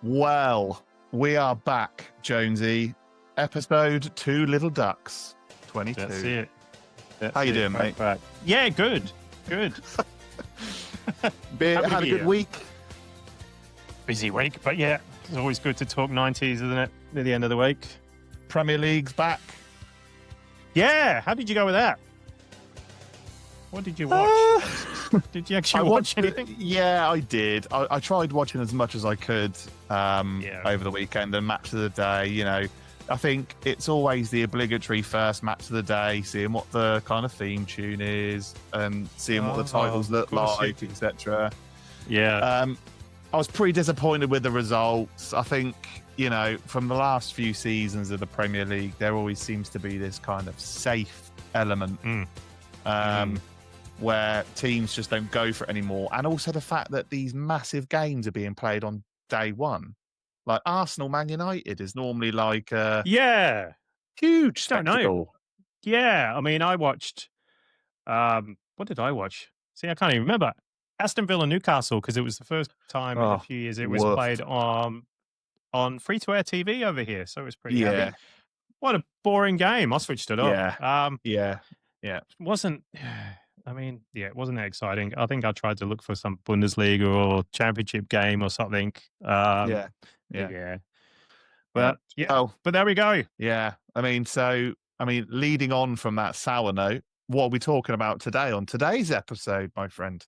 Well, we are back, Jonesy. Episode 2 Little Ducks, 22. That's it. How you doing, mate? Right. Yeah, good. Good. Had a good week? Busy week, but yeah, it's always good to talk 90s, isn't it? Near the end of the week. Premier League's back. Yeah, how did you go with that? What did you watch? Did you actually watch anything? Yeah, I did. I tried watching as much as I could over the weekend, and match of the day, you know. I think it's always the obligatory first match of the day, seeing what the kind of theme tune is and seeing what the titles look like, etc. Yeah. I was pretty disappointed with the results. I think, you know, from the last few seasons of the Premier League, there always seems to be this kind of safe element where teams just don't go for it anymore. And also the fact that these massive games are being played on day one. Like Arsenal, Man United is normally like a huge spectacle. Don't know. Yeah, I mean, I watched. What did I watch? See, I can't even remember. Aston Villa Newcastle, because it was the first time in a few years it was played on free-to-air TV over here, so it was pretty happy. What a boring game! I switched it off. Yeah. Wasn't. I mean, yeah, it wasn't that exciting. I think I tried to look for some Bundesliga or Championship game or something. Yeah. But but there we go. Yeah. I mean, leading on from that sour note, what are we talking about today on today's episode, my friend?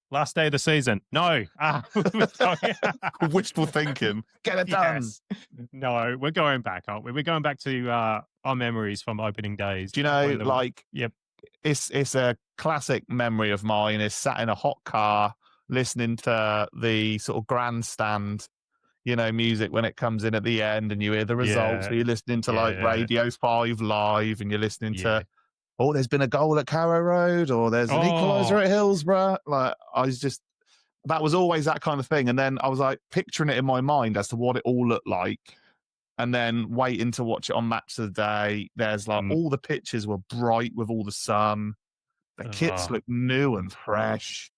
Last day of the season. No. Wishful thinking. Get it done. Yes. No, we're going back, aren't we? We're going back to our memories from opening days. Do you know, it's a classic memory of mine is sat in a hot car listening to the sort of grandstand, you know, music when it comes in at the end and you hear the results. So you're listening to Radio 5 Live and you're listening to, there's been a goal at Carrow Road or there's an equaliser at Hillsborough. Like, that was always that kind of thing. And then I was like picturing it in my mind as to what it all looked like. And then waiting to watch it on Match of the Day. There's like all the pictures were bright with all the sun. The kits look new and fresh.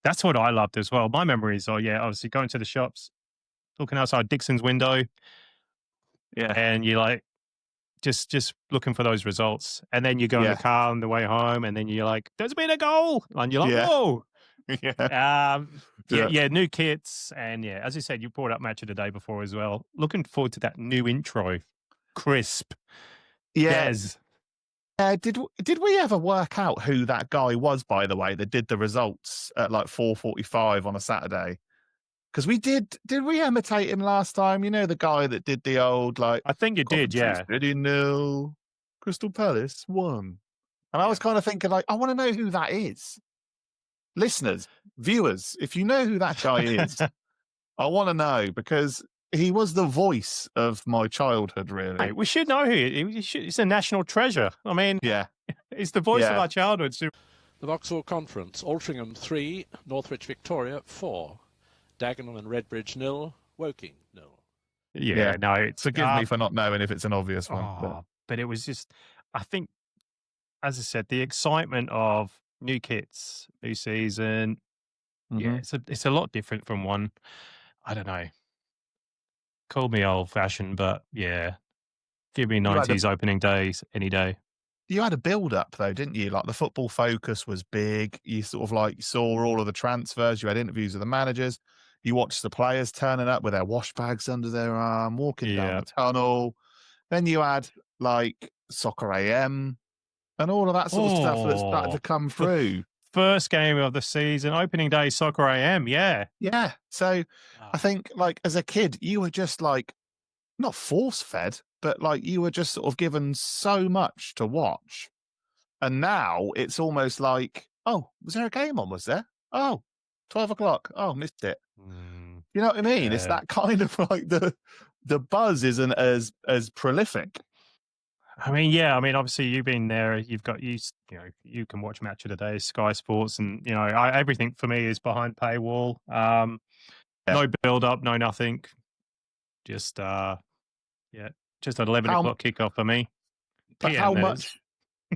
That's what I loved as well. My memories are, obviously going to the shops, looking outside Dixon's window. Yeah. And you're like, just looking for those results. And then you go in the car on the way home and then you're like, there's been a goal. And you're like, whoa. New kits. And as you said, you brought up Match of the Day before as well. Looking forward to that new intro. Crisp. Yes. Did we ever work out who that guy was, by the way, that did the results at like 4:45 on a Saturday? Because we did we imitate him last time? You know, the guy that did the old, like... I think you did, yeah. 0, Crystal Palace 1. And I was kind of thinking, like, I want to know who that is. Listeners, viewers, if you know who that guy is, I want to know, because he was the voice of my childhood, really. Hey, we should know who he is. He's a national treasure. I mean, he's the voice of our childhood. So... The Vauxhall Conference, Altrincham 3, Northwich Victoria 4, Dagenham and Redbridge 0, Woking 0. Forgive me for not knowing if it's an obvious one. But it was just, I think, as I said, the excitement of new kits, new season. It's a lot different from one. I don't know. Call me old-fashioned, but give me 90s opening days any day. You had a build-up, though, didn't you? Like, the football focus was big. You sort of like saw all of the transfers. You had interviews with the managers. You watched the players turning up with their wash bags under their arm, walking down the tunnel. Then you had, like, Soccer AM and all of that sort of stuff that started to come through. First game of the season, opening day, Soccer AM, Yeah. So I think, like, as a kid, you were just, like, not force-fed, but, like, you were just sort of given so much to watch. And now it's almost like, was there a game on, was there? 12 o'clock. Missed it. You know what I mean? It's that kind of, like, the buzz isn't as prolific. I mean, obviously you've been there. You've got you can watch Match of the Day, Sky Sports, and everything for me is behind paywall. No build up, no nothing. Just just at 11 o'clock kickoff for me. But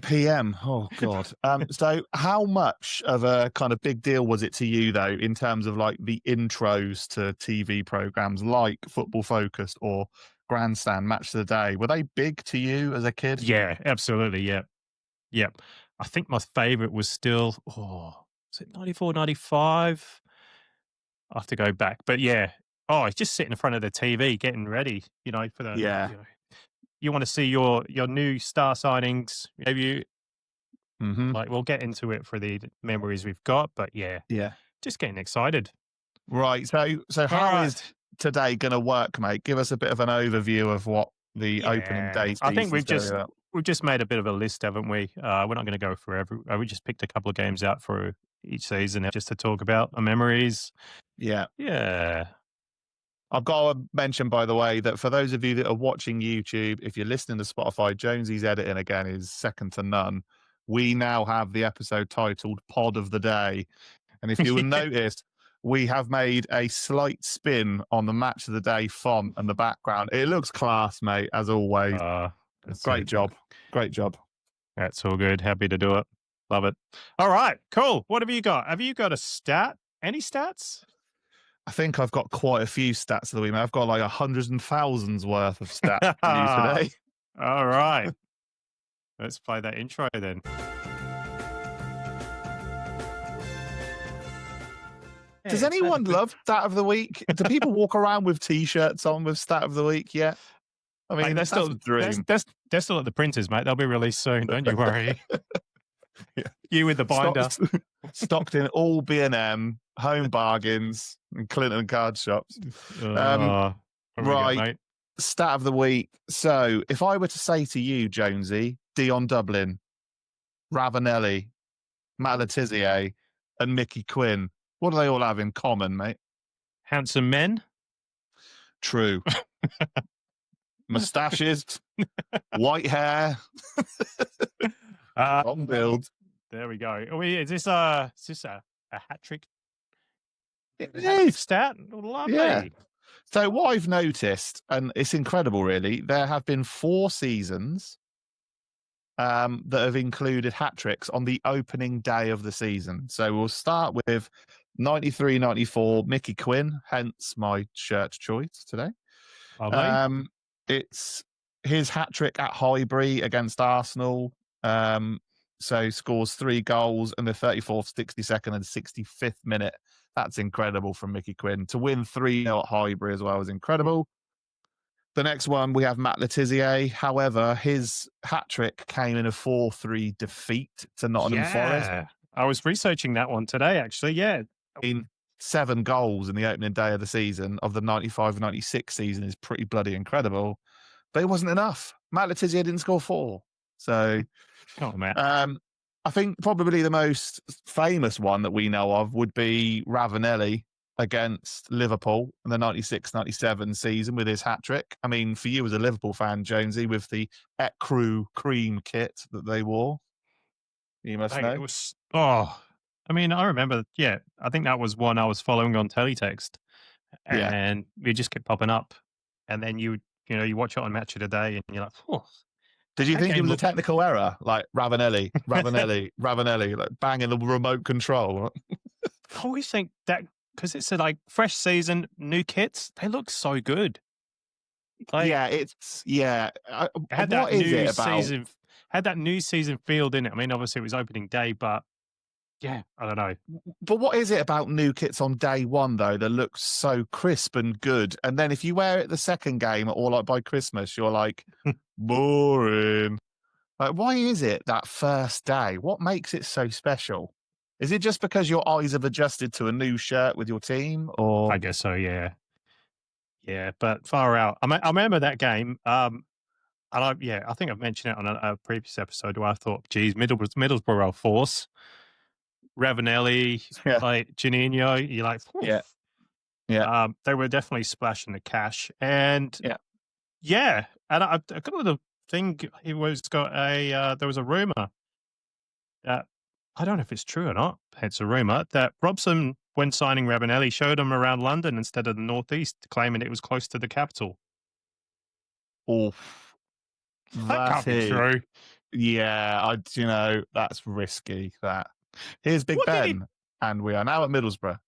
PM. Oh God. So how much of a kind of big deal was it to you though, in terms of like the intros to TV programs like Football Focus or Grandstand Match of the Day? Were they big to you as a kid? Yeah, absolutely. Yeah. Yep. I think my favorite was still, was it 94, 95? I have to go back. But yeah. Oh, it's just sitting in front of the TV getting ready, for the, Yeah. you want to see your new star signings. Maybe Mm-hmm. like we'll get into it for the memories we've got, but yeah, Yeah. just getting excited. Right. So how is today going to work, mate? Give us a bit of an overview of what the opening day I think season's going about. we've just made a bit of a list, haven't we? We're not going to go for every. We just picked a couple of games out for each season just to talk about our memories. Yeah. Yeah. I've got to mention, by the way, that for those of you that are watching YouTube, if you're listening to Spotify, Jonesy's editing again is second to none. We now have the episode titled Pod of the Day. And if you will notice, we have made a slight spin on the Match of the Day font and the background. It looks class, mate, as always. Great job. Great job. That's all good. Happy to do it. Love it. All right. Cool. What have you got? Have you got a stat? Any stats? I think I've got quite a few stats of the week. I've got like hundreds and thousands worth of stats for you today. All right. Let's play that intro then. Does anyone love Stat of the Week? Do people walk around with T-shirts on with Stat of the Week yet? I mean, that's still a dream. They're still at the printers, mate. They'll be released soon. Don't you worry. Yeah. You with the binder. Stocked in all B&M, Home Bargains, and Clinton card shops. Right. Mate? Stat of the Week. So if I were to say to you, Jonesy, Dion Dublin, Ravanelli, Matt Letizia, and Mickey Quinn, what do they all have in common, mate? Handsome men. True. Mustaches, white hair, long build. There we go. Is this a hat trick? It is. Stat? Lovely. Yeah. So what I've noticed, and it's incredible really, there have been 4 seasons that have included hat tricks on the opening day of the season. So we'll start with 93-94 Mickey Quinn, hence my shirt choice today. It's his hat trick at Highbury against Arsenal. So scores 3 goals in the 34th, 62nd, and 65th minute. That's incredible from Mickey Quinn. To win 3-0 at Highbury as well is incredible. The next one, we have Matt Letizia. However, his hat trick came in a 4-3 defeat to Nottingham Forest. I was researching that one today, actually. Yeah. In 7 goals in the opening day of the season of the 95-96 season is pretty bloody incredible. But it wasn't enough. Matt Letizia didn't score 4. So, I think probably the most famous one that we know of would be Ravanelli against Liverpool in the 96-97 season with his hat trick. I mean, for you as a Liverpool fan, Jonesy, with the Ecru cream kit that they wore, you must know. It was, I mean, I remember, I think that was one I was following on teletext, and it just kept popping up. And then you watch it on Match of the Day, and you're like, oh. Did you think it was a technical error? Like Ravanelli, like banging the remote control? I always think that because it's like fresh season, new kits, they look so good. Like, had that new season feel, didn't it? I mean, obviously it was opening day, but I don't know. But what is it about new kits on day one, though, that looks so crisp and good? And then if you wear it the second game or like by Christmas, you're like, boring. Like, why is it that first day? What makes it so special? Is it just because your eyes have adjusted to a new shirt with your team? Or I guess so, yeah. Yeah, but far out. I remember that game. And I think I've mentioned it on a previous episode where I thought, geez, Middlesbrough force. Ravanelli, like Janino, you're like, oof. They were definitely splashing the cash, and and I got the thing. There was a rumor that I don't know if it's true or not. It's a rumor that Robson, when signing Ravanelli, showed him around London instead of the northeast, claiming it was close to the capital. Oof. That can't be true. Yeah, that's risky. That here's Big Ben, and we are now at Middlesbrough.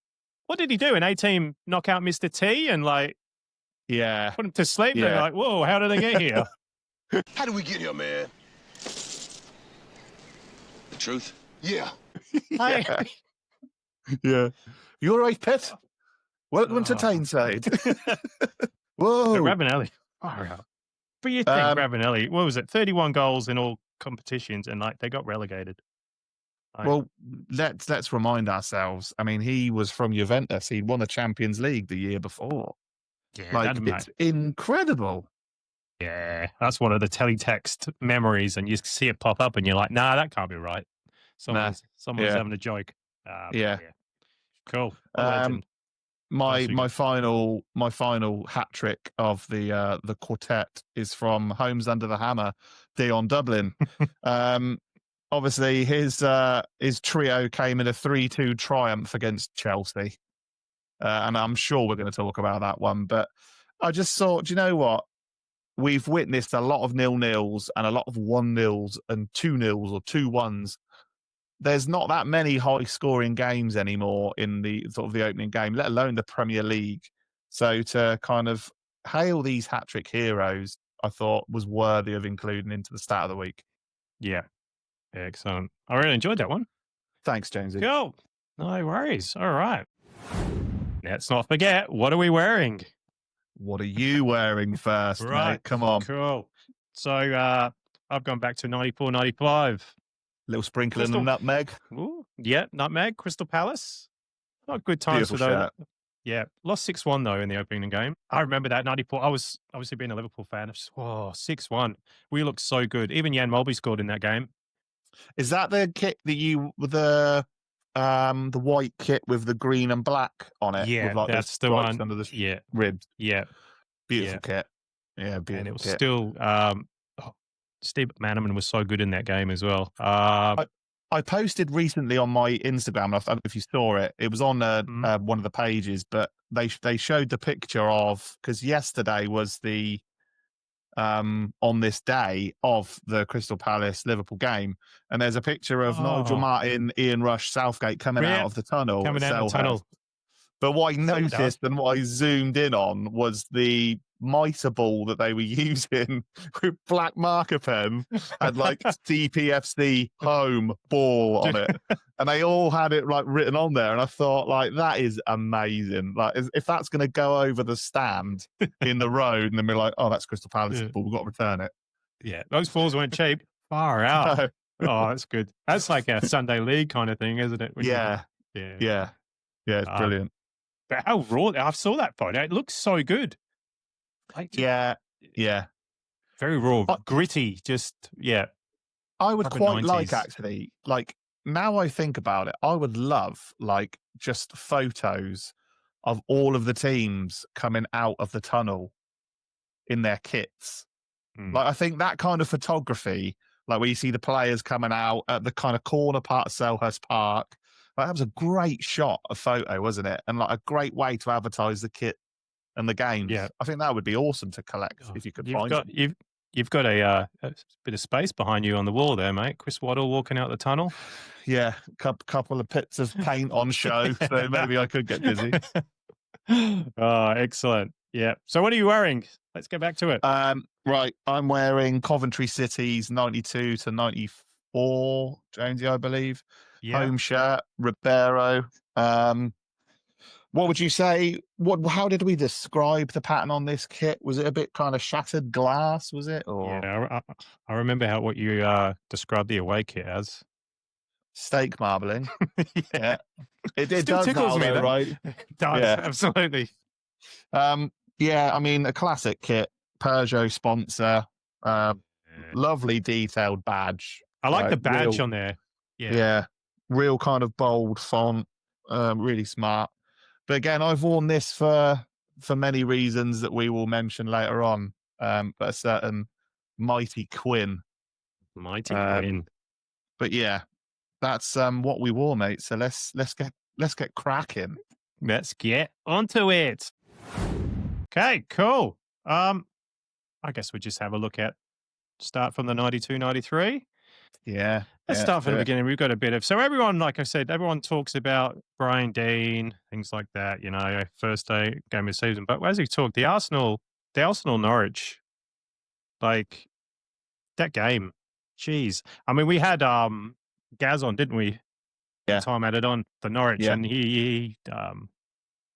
What did he do? An A-team knock out Mr. T and put him to sleep? Yeah. They're like, whoa, how did they get here? How did we get here, man? The truth? Yeah. Yeah. Yeah. You all right, Pet? Welcome to Tyneside. Whoa. Ravanelli. Far out. But you think Ravanelli, what was it? 31 goals in all competitions, and they got relegated. Well, let's remind ourselves. I mean, he was from Juventus. He'd won the Champions League the year before. Yeah, it's incredible. Yeah, that's one of the teletext memories, and you see it pop up, and you're like, "Nah, that can't be right." Someone's having a joke. Yeah. Cool. Legend. My final hat trick of the quartet is from Homes Under the Hammer, Dion Dublin. Obviously, his trio came in a 3-2 triumph against Chelsea, and I'm sure we're going to talk about that one. But I just thought, do you know what? We've witnessed a lot of 0-0s and a lot of 1-0s and 2-0s or 2-1s. There's not that many high-scoring games anymore in the sort of the opening game, let alone the Premier League. So to kind of hail these hat-trick heroes, I thought was worthy of including into the stat of the week. Yeah. Excellent. I really enjoyed that one. Thanks, Jonesy. Cool. No worries. All right. Let's not forget, what are we wearing? What are you wearing first, mate? Come on. Cool. So I've gone back to 94, 95. Little sprinkle in the nutmeg. Ooh, yeah, nutmeg, Crystal Palace. Not good times Beautiful for those. shirt. Yeah, lost 6-1 though in the opening game. I remember that 94. I was obviously being a Liverpool fan. I was just, 6-1. We looked so good. Even Jan Molby scored in that game. Is that the kit that the white kit with the green and black on it? Yeah, with that's the one under the ribs. Yeah, beautiful kit. Yeah, beautiful. And it was kit. still Steve McManaman was so good in that game as well. I posted recently on my Instagram. I don't know if you saw it. It was on one of the pages, but they showed the picture of, because yesterday was the on this day of the Crystal Palace Liverpool game, and there's a picture of Nigel Martin, Ian Rush, Southgate coming out of the tunnel. But what I noticed and what I zoomed in on was the mitre ball that they were using with black marker pen and CPFC home ball on it. And they all had it written on there. And I thought that is amazing. If that's going to go over the stand in the road and then be like, oh, that's Crystal Palace ball, we've got to return it. Yeah, those balls weren't cheap. Far out. No. Oh, that's good. That's like a Sunday league kind of thing, isn't it? Yeah, it's brilliant. But how raw! I saw that photo. It looks so good. Yeah. Very raw, gritty. I would quite 90s. actually, now I think about it, I would love just photos of all of the teams coming out of the tunnel in their kits. I think that kind of photography, where you see the players coming out at the kind of corner part of Selhurst Park. That was a great shot of photo, wasn't it? And a great way to advertise the kit and the games. Yeah. I think that would be awesome to collect if you could find it. You've got a bit of space behind you on the wall there, mate. Chris Waddle walking out the tunnel. Yeah, couple of bits of paint on show, so maybe I could get busy. Oh, excellent. Yeah. So what are you wearing? Let's get back to it. Right, I'm wearing Coventry City's 92 to 94, Jonesy, I believe. Yeah. Home shirt, Ribeiro. What would you say? How did we describe the pattern on this kit? Was it a bit kind of shattered glass? Was it? Or? Yeah, I remember what you described the away kit as. Steak marbling. Yeah, it still does tickles me, though, right? It does, absolutely. Yeah, I mean, a classic kit, Peugeot sponsor, lovely detailed badge. I like the badge on there. Yeah, real kind of bold font, really smart. But again, I've worn this for many reasons that we will mention later on. But a certain Mighty Quinn. Quinn. But yeah, that's what we wore, mate. So let's get cracking. Let's get onto it. Okay, cool. I guess we just have a look at start from the 92-93. Yeah. Let's Yeah, start from the do it. beginning. We've got a bit of, so everyone, like I said, everyone talks about Brian Dean, things like that, first day game of the season. But as we talk, the Arsenal Norwich, like that game, jeez. I mean, we had Gaz on, didn't we? The Yeah. time added on for Norwich, Yeah. and he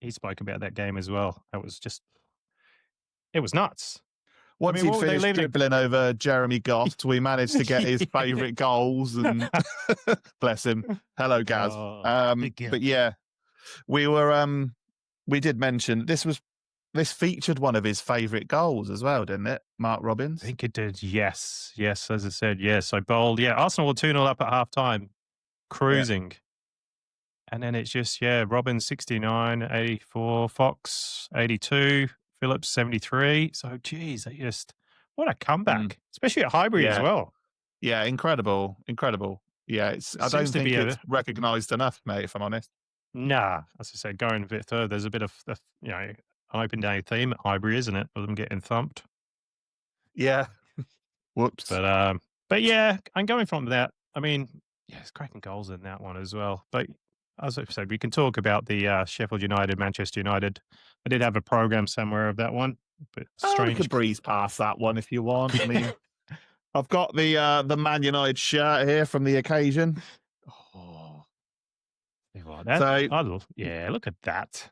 spoke about that game as well. It was nuts. Once he'd what were they finished leaving? dribbling over Jeremy Goft, we managed to get his favourite goals, and bless him. Hello, Gaz. But yeah, we did mention this featured one of his favourite goals as well, didn't it? Mark Robbins. I think it did. Yes. As I said, yes. So bold. Yeah, Arsenal were 2-0 up at half time, cruising. Yeah. And then it's just, Robbins 69, 84, Fox 82, Phillips 73. So, geez, what a comeback, especially at Highbury as well. Yeah, incredible. Yeah, I don't think it's recognised enough, mate, if I'm honest. Nah, as I said, going a bit further, there's a bit of, an open day theme at Highbury, isn't it? Of them getting thumped. Yeah. Whoops. But yeah, and going from that, I mean, it's cracking goals in that one as well. But as I said, we can talk about the Sheffield United, Manchester United. I did have a program somewhere of that one, but strange. We could breeze past that one if you want. I mean, I've got the Man United shirt here from the occasion. Oh, look at that.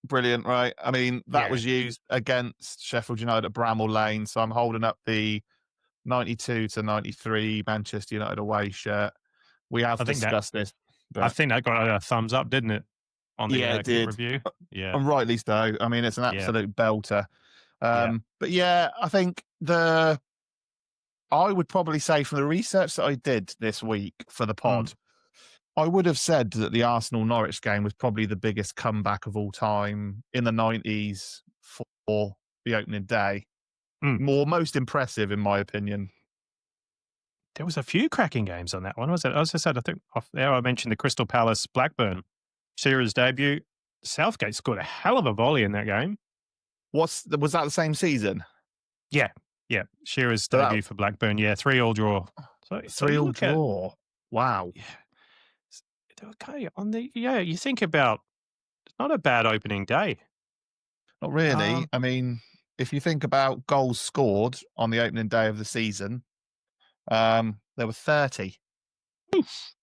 Brilliant, right? I mean, that was used against Sheffield United at Bramall Lane. So I'm holding up the 92 to 93 Manchester United away shirt. We have discussed this. I think that got a thumbs up, didn't it? On the it did. review. Yeah. And rightly so. I mean, it's an absolute belter. But yeah, I think I would probably say from the research that I did this week for the pod, I would have said that the Arsenal-Norwich game was probably the biggest comeback of all time in the 90s for the opening day. Most impressive, in my opinion. There was a few cracking games on that one. As I said, I think off there I mentioned the Crystal Palace Blackburn. Shearer's debut. Southgate scored a hell of a volley in that game. Was that the same season? Yeah. Shearer's debut for Blackburn. Yeah, 3-3 draw. So 3-3 draw. Wow. Yeah. Okay. You think about it's not a bad opening day. Not really. I mean, if you think about goals scored on the opening day of the season, there were 30. Oof.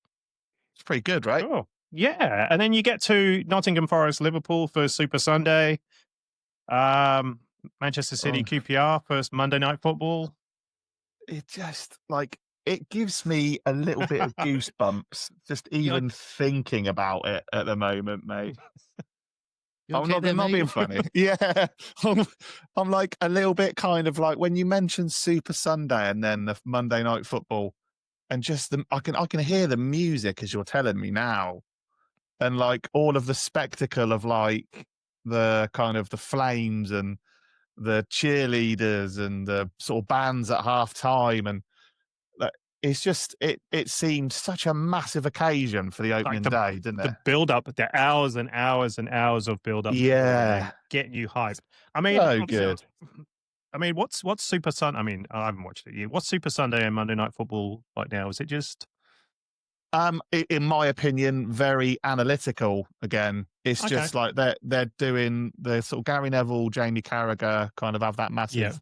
It's pretty good, right? Oh, yeah. And then you get to Nottingham Forest, Liverpool for Super Sunday. Manchester City, QPR, first Monday Night Football. It just, it gives me a little bit of goosebumps just even thinking about it at the moment, mate. I'm not being funny. Yeah. I'm like a little bit kind of like when you mentioned Super Sunday and then the Monday Night Football and just I can hear the music as you're telling me now. And like all of the spectacle of like the kind of the flames and the cheerleaders and the sort of bands at half time. And it's just, it seemed such a massive occasion for the opening day, didn't it? The build up, the hours and hours and hours of build up. Yeah. Getting you hyped. I mean, good. I mean, what's Super Sunday? I mean, I haven't watched it yet. What's Super Sunday and Monday Night Football like now? Is it just... in my opinion, very analytical again. It's just like they're doing the sort of Gary Neville, Jamie Carragher kind of have that massive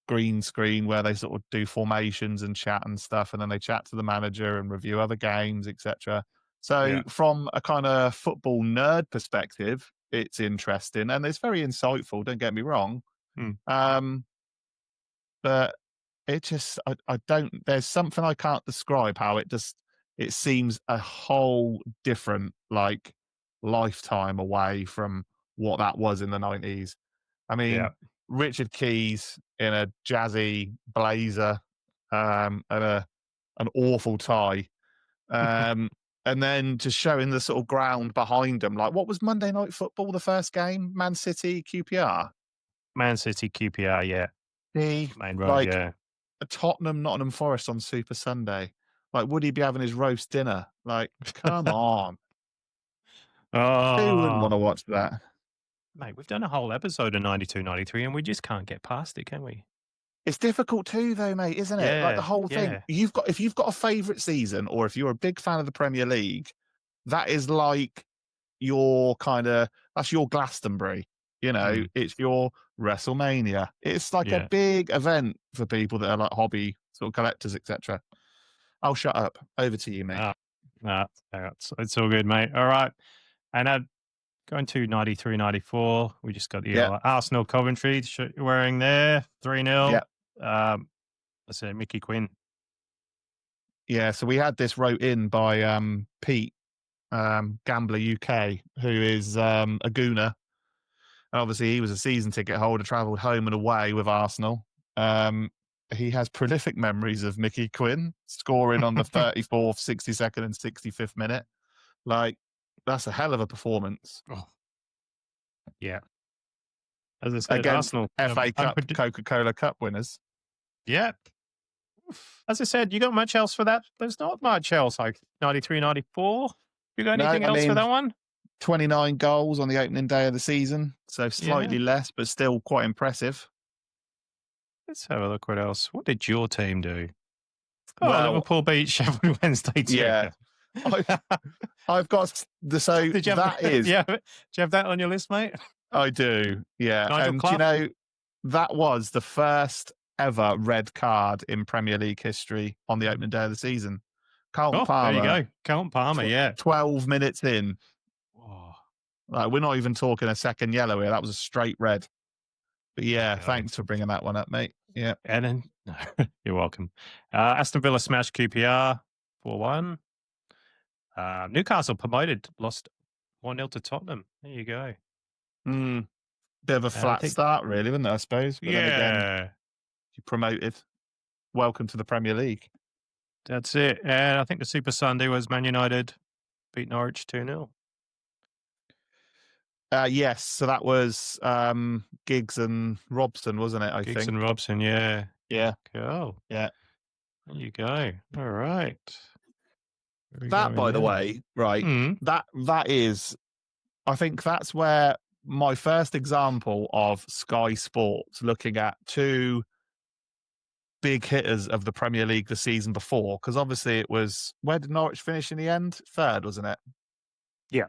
green screen where they sort of do formations and chat and stuff, and then they chat to the manager and review other games, etc. So from a kind of football nerd perspective, it's interesting and it's very insightful, don't get me wrong. But it just I don't, there's something I can't describe how it seems a whole different like lifetime away from what that was in the 90s. I mean, Richard Keys in a jazzy blazer and an awful tie. And then just showing the sort of ground behind them. Like, what was Monday Night Football, the first game? Man City, QPR? Man City, QPR, yeah. Main road, a Tottenham, Nottingham Forest on Super Sunday. Like, would he be having his roast dinner? Like, come on. Who wouldn't want to watch that? Mate, we've done a whole episode of 92, 93 and we just can't get past it, can we? It's difficult too, though, mate, isn't it? Like the whole thing. If you've got a favourite season, or if you're a big fan of the Premier League, that is like that's your Glastonbury. It's your WrestleMania. It's like a big event for people that are like hobby sort of collectors, etc. I'll shut up. Over to you, mate. It's all good, mate. All right. And going to 93, 94, we just got the Arsenal Coventry shirt you're wearing there, 3-0. Yeah. That's Mickey Quinn. Yeah, so we had this wrote in by Pete, Gambler UK, who is a gooner. And obviously, he was a season ticket holder, travelled home and away with Arsenal. He has prolific memories of Mickey Quinn scoring on the 34th, 62nd, and 65th minute. Like, that's a hell of a performance. Oh. Yeah. As I said, against Arsenal. FA Cup, Coca-Cola Cup winners. Yeah. As I said, you got much else for that? There's not much else. Like 93, 94. You got anything else for that one? 29 goals on the opening day of the season. So slightly less, but still quite impressive. Let's have a look what else. What did your team do? Liverpool beat Sheffield Wednesday 2. Yeah. I've got do you have that on your list, mate? I do, yeah. Nigel And Clough? that was the first ever red card in Premier League history on the opening day of the season. Carlton Palmer. There you go. Carlton Palmer, 12 minutes in. Oh. Like, we're not even talking a second yellow here. That was a straight red. But thanks for bringing that one up, mate. Yeah. And then, you're welcome. Aston Villa smashed QPR 4-1. Newcastle promoted, lost 1-0 to Tottenham. There you go. Bit of a flat start, really, wasn't it, I suppose? But then again, you promoted. Welcome to the Premier League. That's it. And I think the Super Sunday was Man United beat Norwich 2-0. Yes, so that was Giggs and Robson, wasn't it? Giggs and Robson, yeah. Yeah. Cool. Yeah. There you go. All right. That, by the way, right, that is, I think that's where my first example of Sky Sports looking at two big hitters of the Premier League the season before, because obviously it was, where did Norwich finish in the end? Third, wasn't it? Yeah.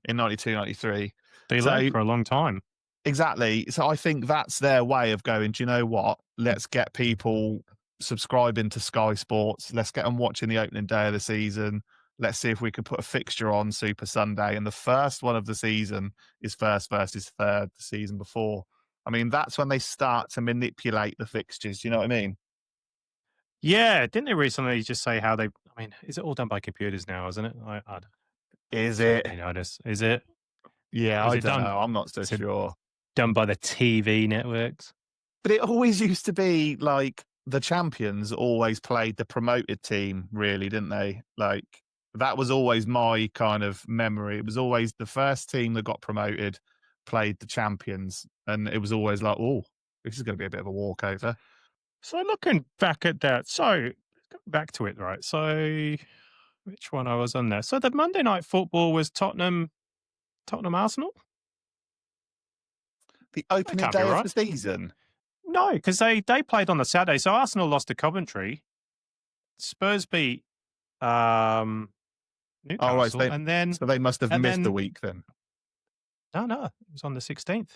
In 92, 93. They led for a long time. Exactly. So I think that's their way of going, do you know what? Let's get people subscribing to Sky Sports. Let's get them watching the opening day of the season. Let's see if we could put a fixture on Super Sunday. And the first one of the season is first versus third the season before. I mean, that's when they start to manipulate the fixtures. Do you know what I mean? Yeah. Didn't they recently just say how they, I mean, is it all done by computers now, isn't it? Is it? Is it? Yeah, I don't know. I'm not so sure. Done by the TV networks. But it always used to be like the champions always played the promoted team, really, didn't they? Like, that was always my kind of memory. It was always the first team that got promoted played the champions. And it was always like, oh, this is going to be a bit of a walkover. So looking back at that, so go back to it, right? So which one I was on there? So the Monday Night Football was Tottenham Arsenal? The opening day of the season? No, because they played on the Saturday. So Arsenal lost to Coventry. Spurs beat Newcastle. Oh, right. So they must have missed the week then. No. It was on the 16th.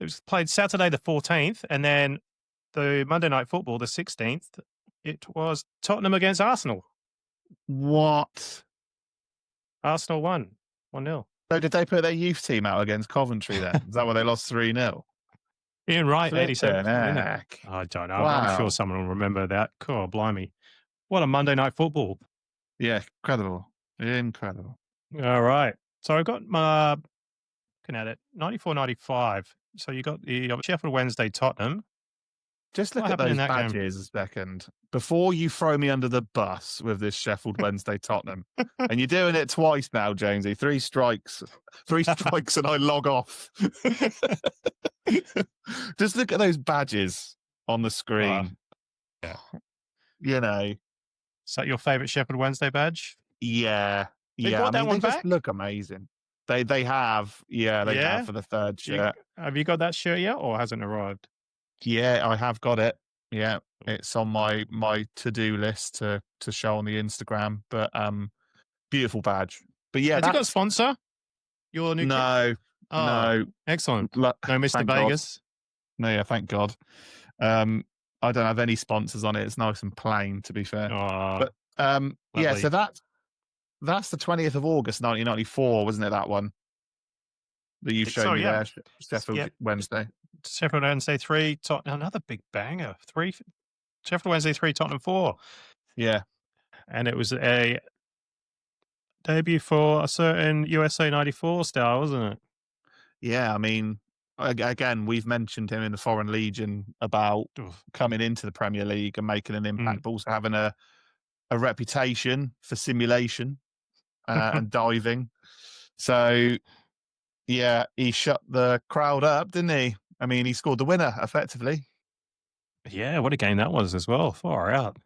It was played Saturday the 14th, and then the Monday Night Football, the 16th, it was Tottenham against Arsenal. What? Arsenal won 1-0. So did they put their youth team out against Coventry then? Is that why they lost 3-0? Ian Wright, 87. I don't know. Wow. I'm sure someone will remember that. God, blimey. What a Monday Night Football. Yeah, incredible. All right. So I got my, looking at it, 94, 95. So you got the Sheffield Wednesday Tottenham. Just look at those badges a second. Before you throw me under the bus with this Sheffield Wednesday Tottenham. And you're doing it twice now, Jonesy. 3 strikes and I log off. Just look at those badges on the screen. Yeah. You know. Is that your favourite Sheffield Wednesday badge? Yeah. They brought that one they back? just look amazing. They have. Yeah, they have for the third shirt. Have you got that shirt yet or hasn't arrived? Yeah, I have got it. Yeah, it's on my to-do list to show on the Instagram. But beautiful badge. But yeah, Has it got a that's sponsor? Your new kit? no, Oh, no, excellent. No, Mr. thank God. Vegas. No, yeah, thank God. I don't have any sponsors on it. It's nice and plain, to be fair. Oh, But yeah, lovely. so that's the 20th of August, 1994, wasn't it? That one that you've Think shown so, me yeah. there, Sheffield Yeah. Wednesday. Sheffield Wednesday 3, another big banger. 3, Sheffield Wednesday 3, Tottenham 4. Yeah, And it was a debut for a certain USA 94 star, wasn't it? yeah. I mean, again, we've mentioned him in the Foreign Legion about Oof. coming into the Premier League and making an impact, but also having a reputation for simulation and diving. So yeah, he shut the crowd up, didn't he? I mean, he scored the winner effectively. Yeah, what a game that was as well. Far out.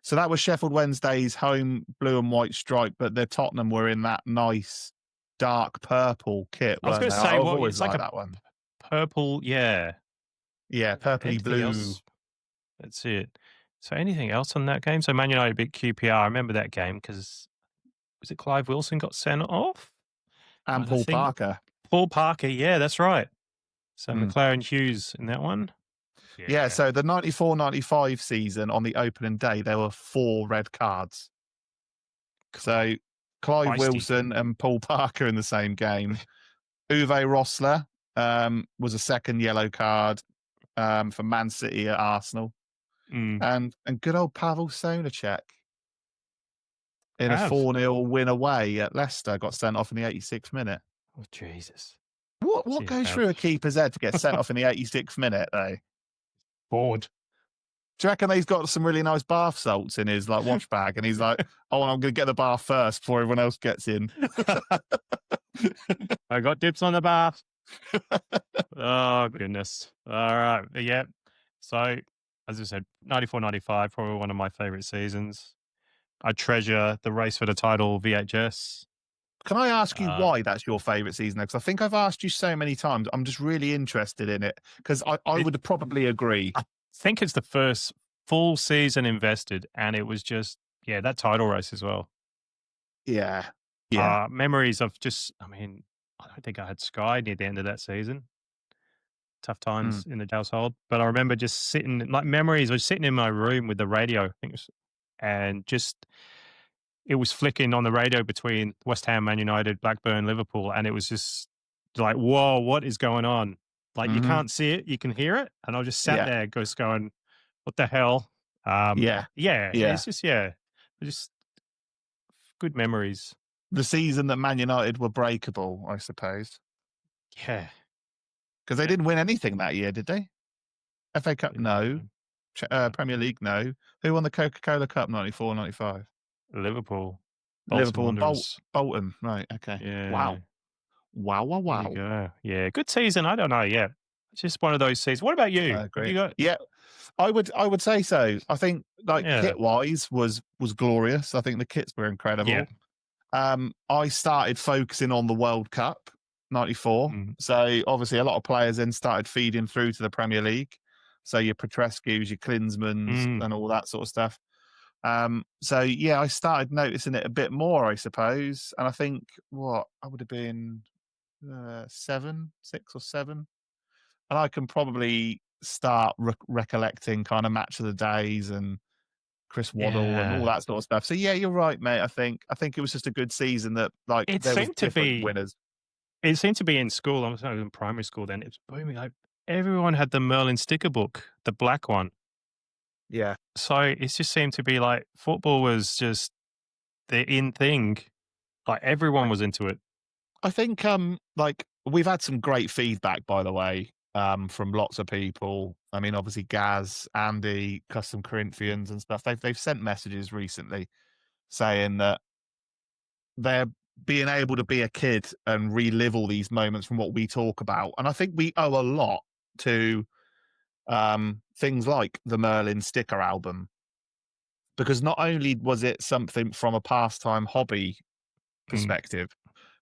So that was Sheffield Wednesday's home blue and white stripe, but the Tottenham were in that nice dark purple kit, I was weren't going they? to say, I've well, always it's like liked a that one. purple, yeah. Yeah, purpley Anything blue. else? That's it. So anything else on that game? So Man United beat QPR. I remember that game because was it Clive Wilson got sent off? And Paul Parker. Paul Parker, yeah, that's right. So Mm. McLaren Hughes in that one. Yeah, so the 94-95 season on the opening day, there were 4 red cards. So Clive Feisty. Wilson and Paul Parker in the same game. Uwe Rosler was a second yellow card for Man City at Arsenal. And good old Pavel Sonacek in a 4-0 win away at Leicester got sent off in the 86th minute. Oh, Jesus. What goes through a keeper's head to get sent off in the 86th minute, though? Bored. Do you reckon he's got some really nice bath salts in his like wash bag, and he's like, "Oh, I'm going to get the bath first before everyone else gets in." I got dips on the bath. Oh, goodness. All right. Yeah. So, as I said, 94-95, probably one of my favorite seasons. I treasure the race for the title VHS. Can I ask you why that's your favourite season? Because I think I've asked you so many times. I'm just really interested in it because I would probably agree. I think it's the first full season invested, and it was just, that title race as well. Yeah. Memories of just, I mean, I don't think I had Sky near the end of that season. Tough times in the household. But I remember just sitting, like memories, I was sitting in my room with the radio, I think, and just, it was flicking on the radio between West Ham, Man United, Blackburn, Liverpool, and it was just like, whoa, what is going on? Like, you can't see it, you can hear it. And I just sat there just going, what the hell? It's just good memories. The season that Man United were breakable, I suppose. Yeah. Because they didn't win anything that year, did they? FA Cup, no. Premier League, no. Who won the Coca-Cola Cup 94-95? Liverpool. Liverpool and Bolton. Right, okay. Yeah. Wow. There you go. Yeah, good season. I don't know. Yeah, it's just one of those seasons. What about you? I agree. Have you got... I would say so. I think kit wise was glorious. I think the kits were incredible. Yeah. I started focusing on the World Cup 94. So obviously a lot of players then started feeding through to the Premier League. So your Petrescu's, your Klinsmans and all that sort of stuff. So yeah, I started noticing it a bit more, I suppose. And I think I would have been 6 or 7. And I can probably start recollecting kind of match of the days and Chris Waddle and all that sort of stuff. So yeah, you're right, mate. I think it was just a good season that there was different winners. It seemed to be in school. I was in primary school then. It was booming. Like everyone had the Merlin sticker book, the black one. Yeah. So it just seemed to be like football was just the in thing. Like everyone was into it. I think we've had some great feedback, by the way, from lots of people. I mean, obviously Gaz, Andy, Custom Corinthians and stuff. They've sent messages recently saying that they're being able to be a kid and relive all these moments from what we talk about. And I think we owe a lot to things like the Merlin sticker album, because not only was it something from a pastime hobby perspective,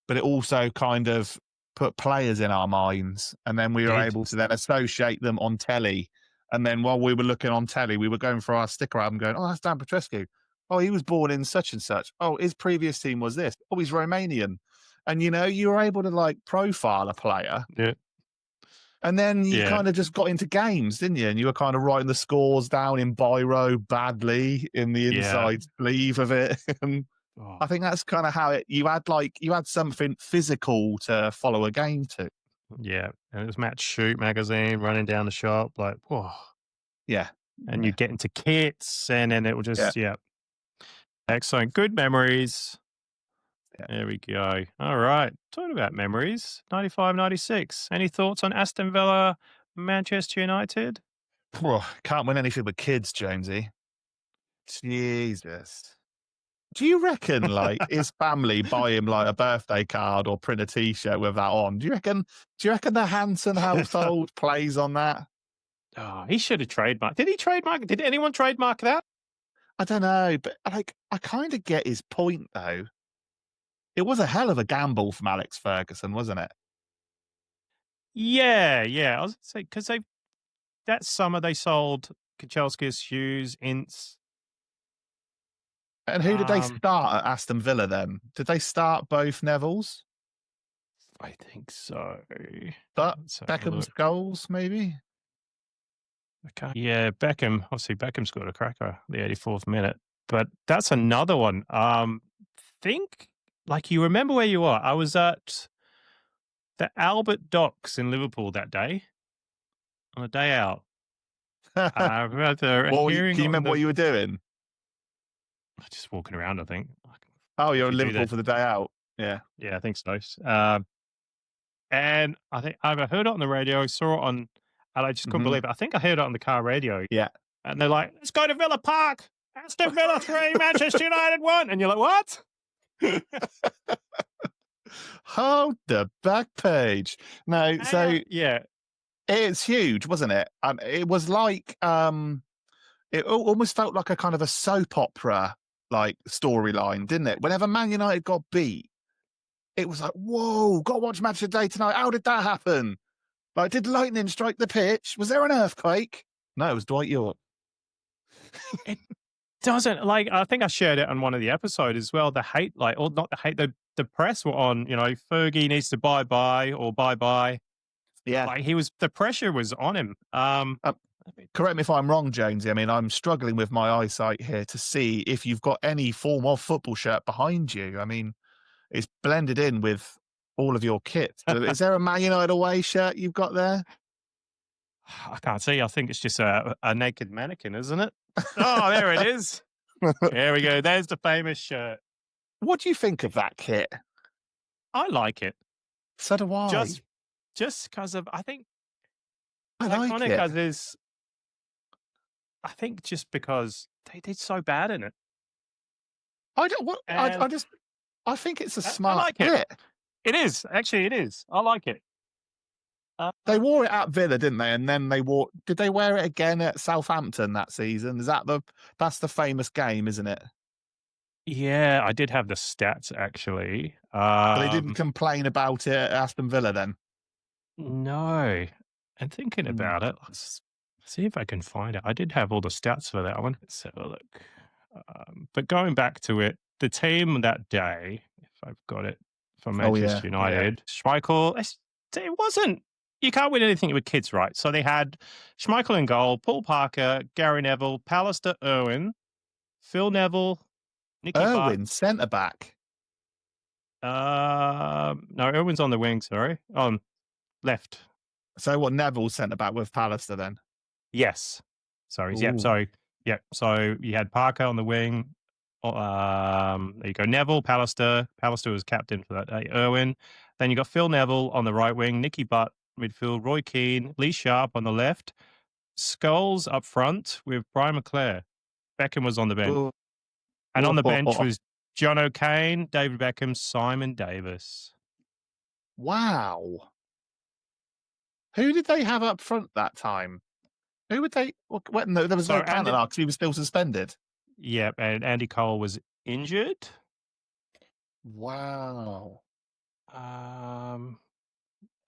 but it also kind of put players in our minds, and then we were able to then associate them on telly. And then while we were looking on telly, we were going for our sticker album going, oh, that's Dan Petrescu. Oh, he was born in such and such. Oh, his previous team was this. Oh, he's Romanian. And, you were able to like profile a player. Yeah. And then you kind of just got into games, didn't you? And you were kind of writing the scores down in biro badly in the inside sleeve of it. And I think that's kind of how you had something physical to follow a game to. Yeah. And it was Match Shoot magazine running down the shop, like, whoa. Yeah. And you get into kits, and then it will just, Excellent. Good memories. Yeah. There we go. All right. Talking about memories, 95, 96. Any thoughts on Aston Villa, Manchester United? Can't win anything with kids, Jonesy. Jesus. Do you reckon, like, his family buy him like a birthday card or print a T-shirt with that on? Do you reckon the Hanson household plays on that? Oh, he should have trademarked. Did he trademark? Did anyone trademark that? I don't know, but like, I kind of get his point though. It was a hell of a gamble from Alex Ferguson, wasn't it? Yeah. I was going to say, because that summer they sold Kachelski's shoes, Ince. And who did they start at Aston Villa then? Did they start both Nevilles? I think so. But Beckham's goals, maybe? Yeah, Beckham. Obviously, Beckham scored a cracker the 84th minute. But that's another one. Think, like, you remember where you are. I was at the Albert Docks in Liverpool that day, on a day out. Can you remember what you were doing? Just walking around, I think. Oh, you're in Liverpool for the day out. Yeah. Yeah, I think so. And I think I heard it on the radio, I saw it on, and I just couldn't believe it. I think I heard it on the car radio. Yeah. And they're like, let's go to Villa Park. Aston Villa 3, Manchester United 1. And you're like, what? Hold the back page. No, so yeah. It's huge, wasn't it? And it was like it almost felt like a kind of a soap opera like storyline, didn't it? Whenever Man United got beat, it was like, whoa, got to watch Match of the Day tonight. How did that happen? Like, did lightning strike the pitch? Was there an earthquake? No, it was Dwight York. It doesn't, like, I think I shared it on one of the episodes as well. The hate, like, or not the hate, the press were on, Fergie needs to bye-bye or bye-bye. Yeah. Like, the pressure was on him. Correct me if I'm wrong, Jonesy. I mean, I'm struggling with my eyesight here to see if you've got any form of football shirt behind you. I mean, it's blended in with all of your kit. Is there a Man United away shirt you've got there? I can't see. I think it's just a naked mannequin, isn't it? Oh, there it is. There we go. There's the famous shirt. What do you think of that kit? I like it. So do I. Just because of, I think, I like it. I think just because they did so bad in it. I think it's a smart kit. It is. Actually, it is. I like it. They wore it at Villa, didn't they? And then did they wear it again at Southampton that season? That's the famous game, isn't it? Yeah, I did have the stats actually. But they didn't complain about it at Aston Villa then? No. And thinking about it, let's see if I can find it. I did have all the stats for that one. Let's have a look. But going back to it, the team that day, if I've got it, for Manchester United, Schmeichel, it wasn't, you can't win anything with kids, right? So they had Schmeichel in goal, Paul Parker, Gary Neville, Pallister, Irwin, Phil Neville, Nicky Irwin, centre-back. No, Irwin's on the wing, sorry. On left. So what, Neville centre-back with Pallister then? Yes. Sorry. Yep. Sorry. Yep. So you had Parker on the wing. There you go. Neville, Pallister. Pallister was captain for that day. Irwin. Then you got Phil Neville on the right wing. Nicky Butt, midfield. Roy Keane. Lee Sharp on the left. Scholes up front with Brian McClare. Beckham was on the bench. Ooh. And on the bench was John O'Kane, David Beckham, Simon Davis. Wow. Who did they have up front that time? Who would they? No, there was no Cantona because he was still suspended. Yeah, and Andy Cole was injured. Wow.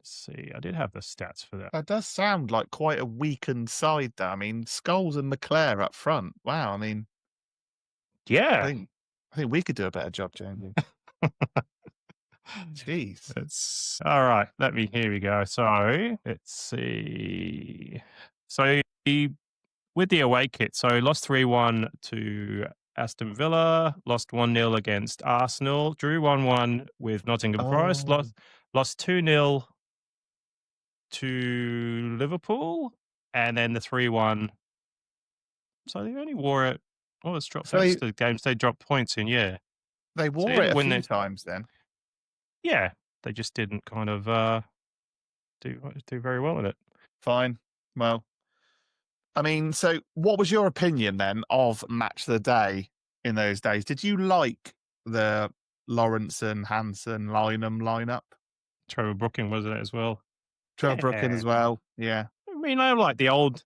Let's see. I did have the stats for that. That does sound like quite a weakened side, though. I mean, Scholes and McClare up front. Wow. I mean, Yeah. I think we could do a better job, Jonesy. Jeez. It's all right. Here we go. So let's see. So with the away kit, so lost 3-1 to Aston Villa, lost 1-0 against Arsenal, drew 1-1 with Nottingham Forest, lost 2-0 to Liverpool, and then the 3-1. So they only wore it. Oh, it's dropped. So That's the games they dropped points in. Yeah, they wore it a few times then. Yeah, they just didn't kind of do very well with it. Fine. Well, I mean, so what was your opinion then of match of the day in those days? Did you like the Lawrence and Hansen Lynham lineup? Trevor Brooking was it as well? Trevor Brooking as well. Yeah. I mean, I like the old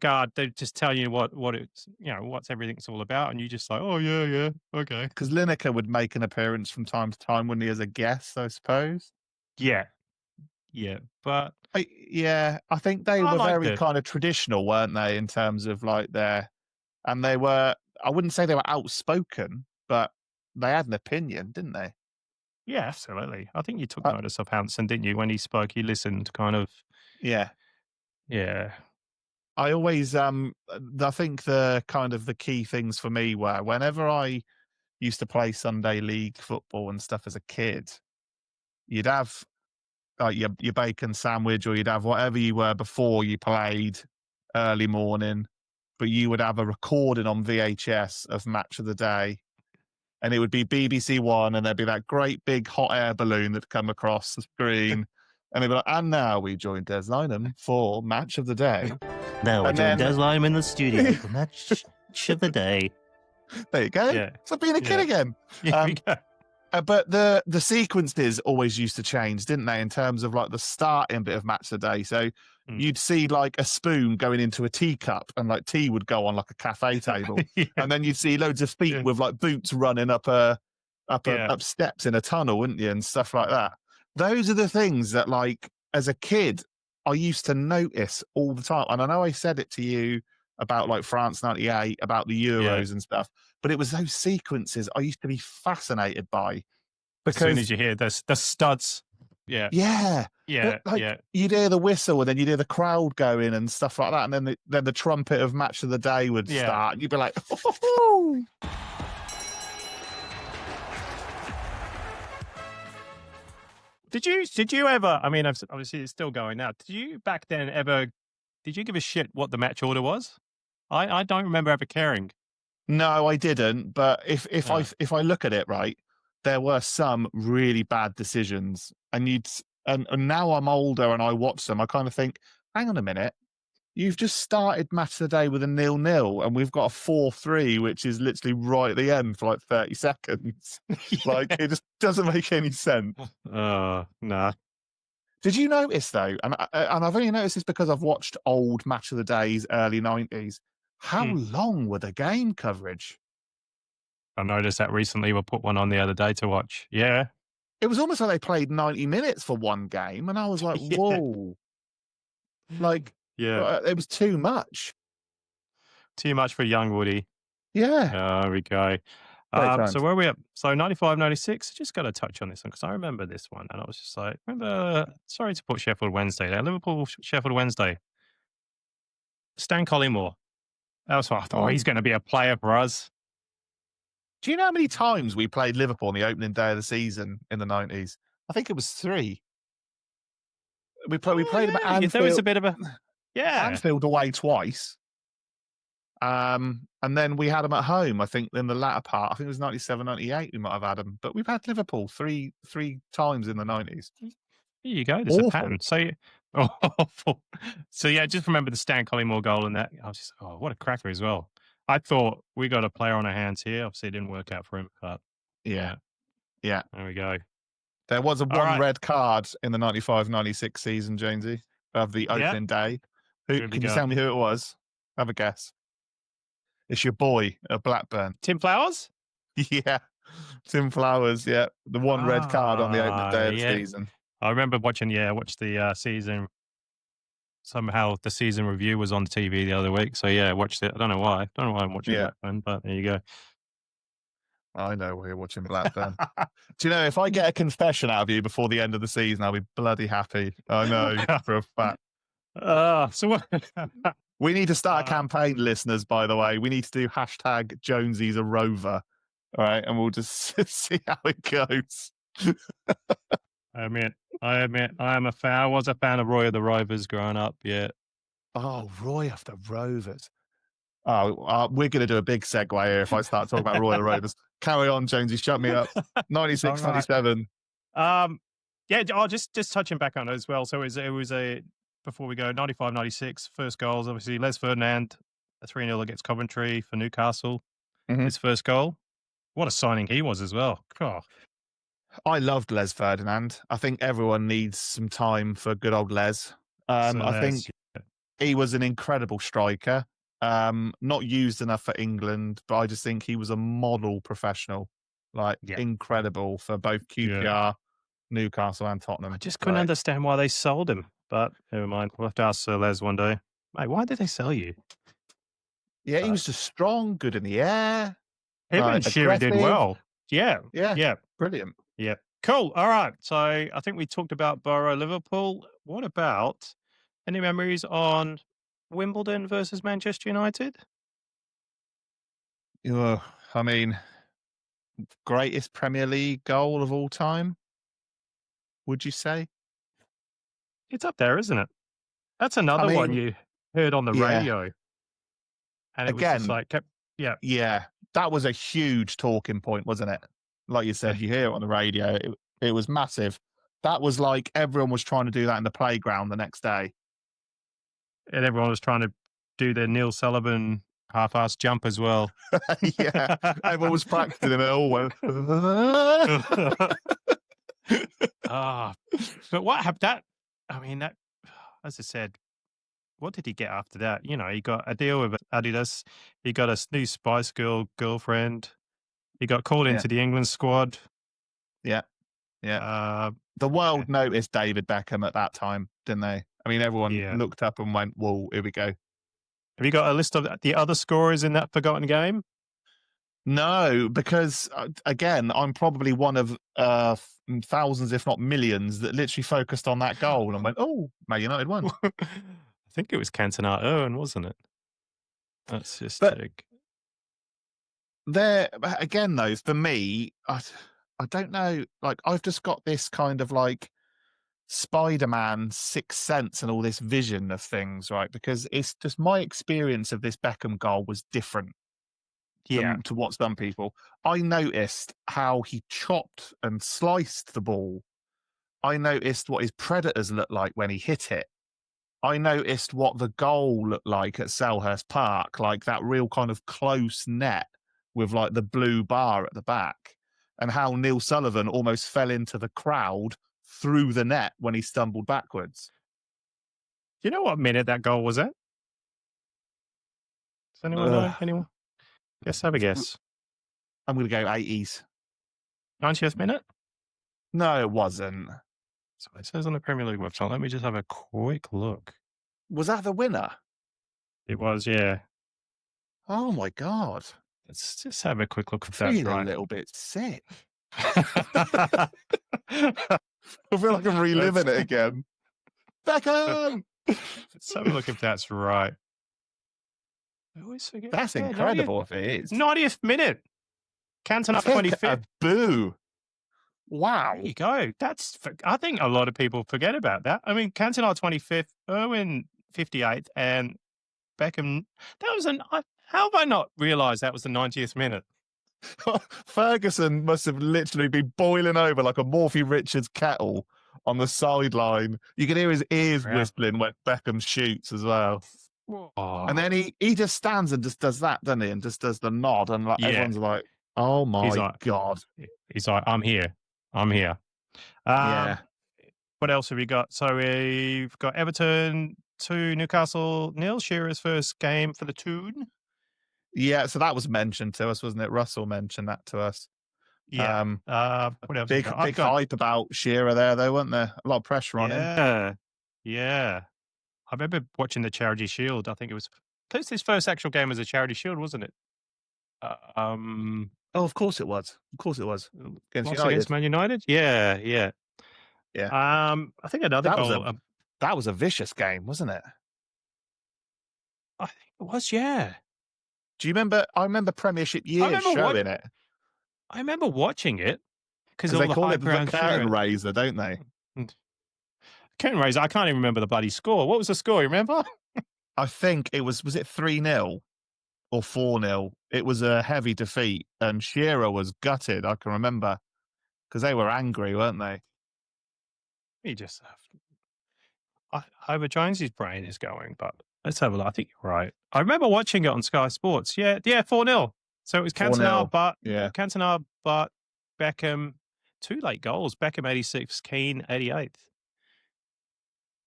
guard. They just tell you what it's what's everything's all about, and you just like, oh yeah, okay. Because Lineker would make an appearance from time to time, wouldn't he, as a guest, I suppose? Yeah, but I think they were very kind of traditional, weren't they, in terms of like and they were. I wouldn't say they were outspoken, but they had an opinion, didn't they? Yeah, absolutely. I think you took notice of Hansen, didn't you? When he spoke, you listened, kind of. Yeah. I always I think the key things for me were whenever I used to play Sunday league football and stuff as a kid, you'd have like your bacon sandwich, or you'd have whatever you were before you played early morning, but you would have a recording on VHS of match of the day, and it would be BBC One, and there'd be that great big hot air balloon that'd come across the screen, and they'd be like, and now we join Des Lynham for match of the day. Now I join Des Lynham in the studio for match of the day. There you go. Yeah. It's like being a kid again. Here we go. But the sequences always used to change, didn't they, in terms of like the starting bit of match of the day. So you'd see like a spoon going into a teacup, and like tea would go on like a cafe table. And then you'd see loads of feet with like boots running up steps in a tunnel, wouldn't you, and stuff like that. Those are the things that, like, as a kid, I used to notice all the time. And I know I said it to you about like France 98, about the Euros and stuff, but it was those sequences I used to be fascinated by. Because as soon as you hear the studs, you'd hear the whistle, and then you'd hear the crowd going and stuff like that, and then the trumpet of match of the day would start, and you'd be like, oh. Did you ever? I mean, obviously it's still going now. Did you back then Did you give a shit what the match order was? I don't remember ever caring. No, I didn't. But if I look at it right, there were some really bad decisions, and now I'm older and I watch them, I kind of think, hang on a minute, you've just started match of the day with a 0-0, and we've got a 4-3, which is literally right at the end for like 30 seconds. Like, it just doesn't make any sense. Nah. Did you notice though, and I've only noticed this because I've watched old match of the days, early 90s, how long were the game coverage? I noticed that recently. We put one on the other day to watch. Yeah. It was almost like they played 90 minutes for one game, and I was like, whoa. Like, it was too much. Too much for young Woody. Yeah. There we go. So where are we at? So 95, 96, just got to touch on this one because I remember this one, and I was just like, sorry to put Sheffield Wednesday there. Liverpool, Sheffield Wednesday. Stan Collymore. That was what I thought. He's going to be a player for us. Do you know how many times we played Liverpool on the opening day of the season in the 90s? I think it was 3. We played them at Anfield. There was a bit of a... Yeah. Anfield away twice. And then we had them at home, I think, in the latter part. I think it was 97, 98 we might have had them. But we've had Liverpool three times in the 90s. Here you go. There's a pattern. So, awful. So, yeah, just remember the Stan Collymore goal and that. I was just, what a cracker as well. I thought we got a player on our hands here. Obviously, it didn't work out for him. But yeah. There we go. There was one red card in the 95-96 season, Jonesy, of the opening day. Can you tell me who it was? Have a guess. It's your boy at Blackburn. Tim Flowers? Yeah. Tim Flowers, yeah. The one red card on the opening day of the season. I remember watched the season. Somehow the season review was on TV the other week. So yeah, I watched it. I don't know why. I'm watching Blackburn, but there you go. I know we're watching Blackburn. Do you know, if I get a confession out of you before the end of the season, I'll be bloody happy. I know for a fact. So what? We need to start a campaign, listeners, by the way. We need to do hashtag Jonesy's a rover. All right. And we'll just see how it goes. I admit, I was a fan of Roy of the Rovers growing up. Yeah. Oh, Roy of the Rovers. Oh, we're going to do a big segue here if I start talking about Roy of the Rovers. Carry on, Jonesy. Shut me up. 96, All right. 97. Yeah. Just touching back on it as well. So it was a before we go 95, 96 first goals. Obviously, Les Ferdinand, a 3-0 against Coventry for Newcastle. His first goal. What a signing he was as well. Oh. I loved Les Ferdinand. I think everyone needs some time for good old Les. I think he was an incredible striker. Not used enough for England, but I just think he was a model professional. Incredible for both QPR, Newcastle, and Tottenham. I just couldn't understand why they sold him, but never mind. We'll have to ask Sir Les one day. Mate, why did they sell you? Yeah, he was just strong, good in the air. Him and Shearer did well. Yeah. Brilliant. Yeah. Cool. All right. So I think we talked about Borough, Liverpool. What about any memories on Wimbledon versus Manchester United? I mean, greatest Premier League goal of all time, would you say? It's up there, isn't it? That's another one you heard on the radio. And it was just like, Yeah, that was a huge talking point, wasn't it? Like you said, you hear it on the radio. It was massive. That was like everyone was trying to do that in the playground the next day. And everyone was trying to do their Neil Sullivan half-assed jump as well. Yeah, everyone was practicing and it all went. But what happened? That, as I said, what did he get after that? You know, he got a deal with Adidas. He got a new Spice Girl girlfriend. He got called into the England squad. Yeah. The world noticed David Beckham at that time, didn't they? I mean, everyone looked up and went, whoa, here we go. Have you got a list of the other scorers in that forgotten game? No, because, again, I'm probably one of thousands, if not millions, that literally focused on that goal and went, oh, Man United won. I think it was Cantona Owen, wasn't it? That's just there again, though, for me, I don't know. Like, I've just got this kind of like Spider-Man sixth sense and all this vision of things, right? Because it's just my experience of this Beckham goal was different to what some people. I noticed how he chopped and sliced the ball. I noticed what his predators looked like when he hit it. I noticed what the goal looked like at Selhurst Park, like that real kind of close net with like the blue bar at the back, and how Neil Sullivan almost fell into the crowd through the net when he stumbled backwards. Do you know what minute that goal was at? Does anyone know? Anyone? Have a guess. I'm going to go 80s. 90th minute? No, it wasn't. So it says on the Premier League website. Let me just have a quick look. Was that the winner? It was, yeah. Oh my God. Let's just have a quick look at I that. feel a little bit sick. I feel like I'm reliving it again. Beckham! Let's have a look if that's right. I always forget. That's incredible if it is. 90th minute. Cantona 25th. Boo. Wow. There you go. I think a lot of people forget about that. I mean, Cantona 25th, Irwin 58th, and Beckham. How have I not realised that was the 90th minute? Ferguson must have literally been boiling over like a Morphy Richards kettle on the sideline. You can hear his ears whistling when Beckham shoots as well. Oh. And then he just stands and just does that, doesn't he? And just does the nod, and like everyone's like, "Oh my God!" He's like, "I'm here. What else have we got? So we've got Everton 2, Newcastle 0. Shearer's first game for the Toon. Yeah, so that was mentioned to us, wasn't it? Russell mentioned that to us. Yeah. What else? Big hype about Shearer there, though, wasn't there? A lot of pressure on him. Yeah. I remember watching the Charity Shield. I think it was his first actual game as a Charity Shield, wasn't it? Oh, of course it was. Of course it was. Against Man United. Yeah. I think another goal. That was a vicious game, wasn't it? I think it was. Yeah. Do you remember? I remember Premiership years showing it. I remember watching it because they call it the curtain raiser, don't they? Curtain raiser. I can't even remember the bloody score. What was the score? You remember? I think it was it 3-0 or 4-0? It was a heavy defeat, and Shearer was gutted. I can remember because they were angry, weren't they? You just over Jonesy's brain is going, but let's have a look. I think you're right. I remember watching it on Sky Sports. Yeah, 4-0. So it was Cantona, but Beckham, 2 late goals. Beckham 86, Keane 88th.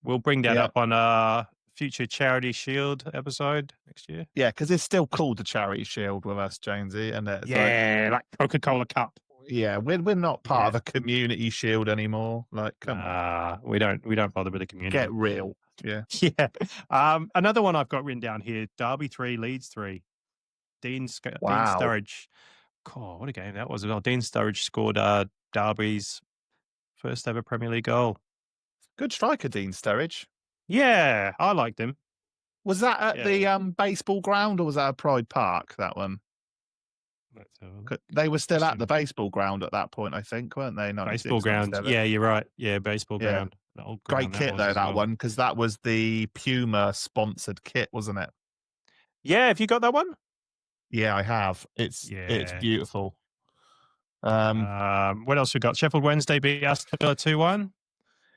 We'll bring that up on a future Charity Shield episode next year. Yeah, because it's still called the Charity Shield with us, Jonesy, and it's like Coca-Cola Cup. Yeah, we're not part of a community shield anymore. Like, come on, we don't bother with the community. Get real. Yeah. Another one I've got written down here: Derby 3, Leeds 3. Dean Sturridge. God, what a game that was as well. Dean Sturridge scored Derby's first ever Premier League goal. Good striker, Dean Sturridge. Yeah, I liked him. Was that at the baseball ground or was that at Pride Park? That one. They were still at the baseball ground at that point, I think, weren't they? Baseball ground. Yeah, you're right. Yeah, baseball ground. Great kit though, that one, because that was the Puma sponsored kit, wasn't it? Yeah, have you got that one? Yeah, I have. It's beautiful. What else we got? Sheffield Wednesday beat Aston Villa 2-1.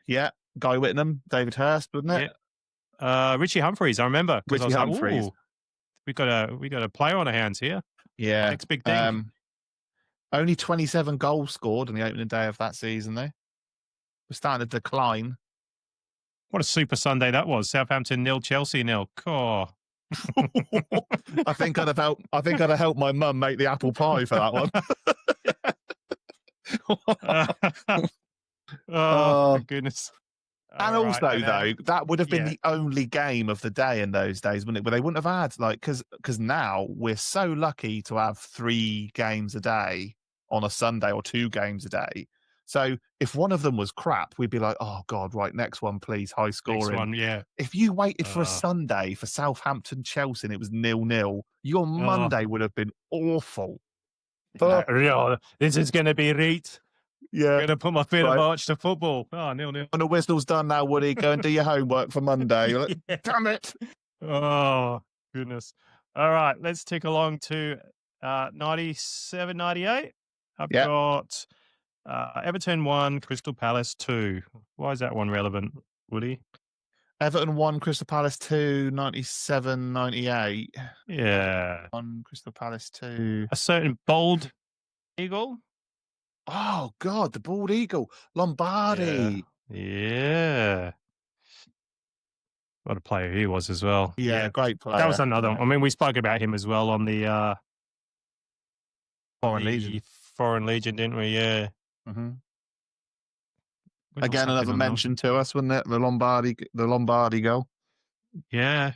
Yeah, Guy Whittingham, David Hurst, wasn't it? Yeah. Richie Humphreys, I remember. Richie Humphreys. Like, we got a player on our hands here. Yeah. Next big thing. Only 27 goals scored on the opening day of that season, though. We're starting to decline. What a super Sunday that was. Southampton 0, Chelsea 0. Oh. I think I'd have helped my mum make the apple pie for that one. My goodness. And also, though, that would have been the only game of the day in those days, wouldn't it? But they wouldn't have had, like, because now we're so lucky to have 3 games a day on a Sunday or 2 games a day. So if one of them was crap, we'd be like, oh, God, right, next one, please, high scoring. Next one, yeah. If you waited for a Sunday for Southampton, Chelsea, and it was 0-0, your Monday would have been awful. But, this is going to be right. Yeah. I'm going to put my feet of arch to football. 0-0. When the whistle's done now, Woody, go and do your homework for Monday. You're like, damn it. Oh, goodness. All right, let's tick along to 97, 98. I've got Everton 1, Crystal Palace 2. Why is that one relevant, Woody? Everton 1, Crystal Palace 2, 97, 98. Yeah. 1, Crystal Palace 2. A certain Bold Eagle. Oh, God, the Bald Eagle. Lombardi. Yeah. What a player he was as well. Yeah, great player. That was another one. I mean, we spoke about him as well on the Foreign Legion, didn't we? Yeah. Mm-hmm. Again, another mention to us, wasn't it? The Lombardi goal. Yeah.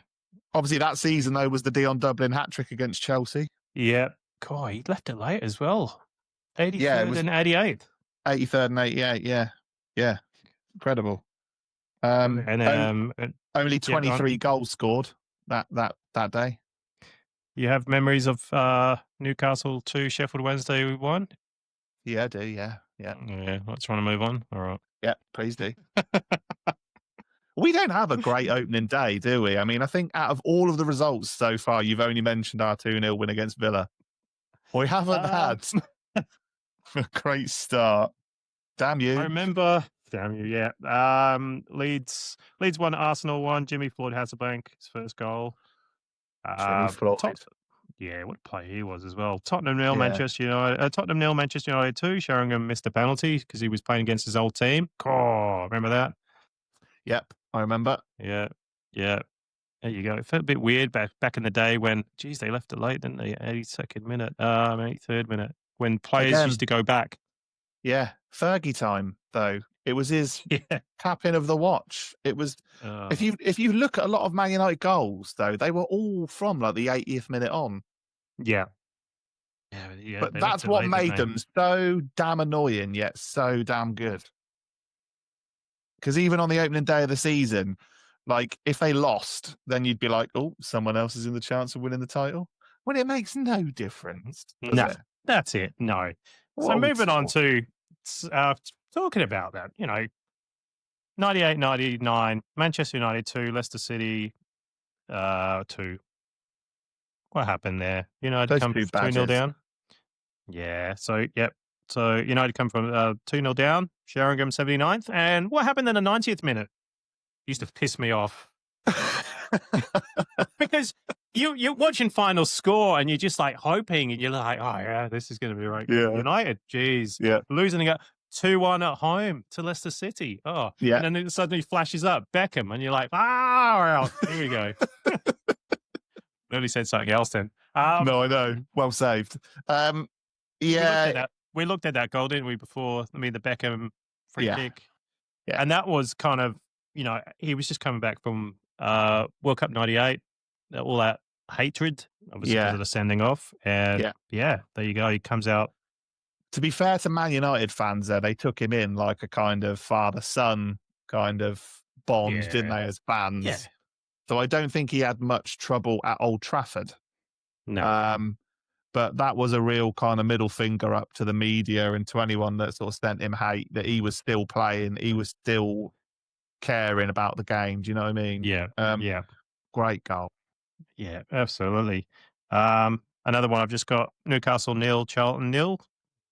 Obviously, that season, though, was the Dion Dublin hat-trick against Chelsea. Yeah. God, he left it late as well. 83rd and 88th. 83rd and 88, yeah. Yeah. Incredible. Only 23 goals scored that day. You have memories of Newcastle 2, Sheffield Wednesday 1? Yeah, I do, yeah. Let's want to move on. All right. Yeah, please do. We don't have a great opening day, do we? I mean, I think out of all of the results so far, you've only mentioned our 2-0 win against Villa. We haven't had a great start. Damn you. I remember. Damn you, yeah. Leeds 1, Arsenal 1, Jimmy Floyd Hasselbank, his first goal. Jimmy Floyd. Yeah, what a play he was as well. Tottenham 0, Manchester United. Tottenham 0, Manchester United 2. Sheringham missed a penalty because he was playing against his old team. Oh, remember that? Yep, I remember. Yeah. There you go. It felt a bit weird back in the day when, geez, they left it late, didn't they? 82nd minute, 83rd minute. when players Again. used to go back. Yeah, Fergie time though. It was his Yeah. tapping of the watch. It was if you look at a lot of Man United goals though, they were all from like the 80th minute on. Yeah. Yeah. But that's what made them so damn annoying yet so damn good. Because even on the opening day of the season, like if they lost, then you'd be like, oh, someone else is in the chance of winning the title. When it makes no difference. No, It? that's it. No. So What moving on talk? to talking about that, 98, 99, Manchester United 2, Leicester City 2. What happened there? United Those come two 2-0 badges. down. Yeah. So, yep. So United come from 2-0 down, Sheringham 79th. And what happened in the 90th minute? Used to piss me off. Because you're watching final score and you're just like hoping and you're like, oh, yeah, this is going to be right. Yeah. United, geez. Yeah. Losing it 2-1 at home to Leicester City. Oh, yeah. And then it suddenly flashes up Beckham and you're like, well, here we go. Nearly said something else then. No, I know. Well saved. Yeah. We looked at that goal, didn't we, before? I mean, the Beckham free kick. Yeah. And that was kind of, he was just coming back from World Cup 98, all that hatred, obviously, because of the sending off. And there you go. He comes out. To be fair to Man United fans, they took him in like a kind of father-son kind of bond, didn't they, as fans? Yeah. So I don't think he had much trouble at Old Trafford. No. But that was a real kind of middle finger up to the media and to anyone that sort of sent him hate that he was still playing. He was still caring about the game. Do you know what I mean? Yeah. Great goal. Yeah, absolutely. Another one I've just got, Newcastle 0, Charlton 0.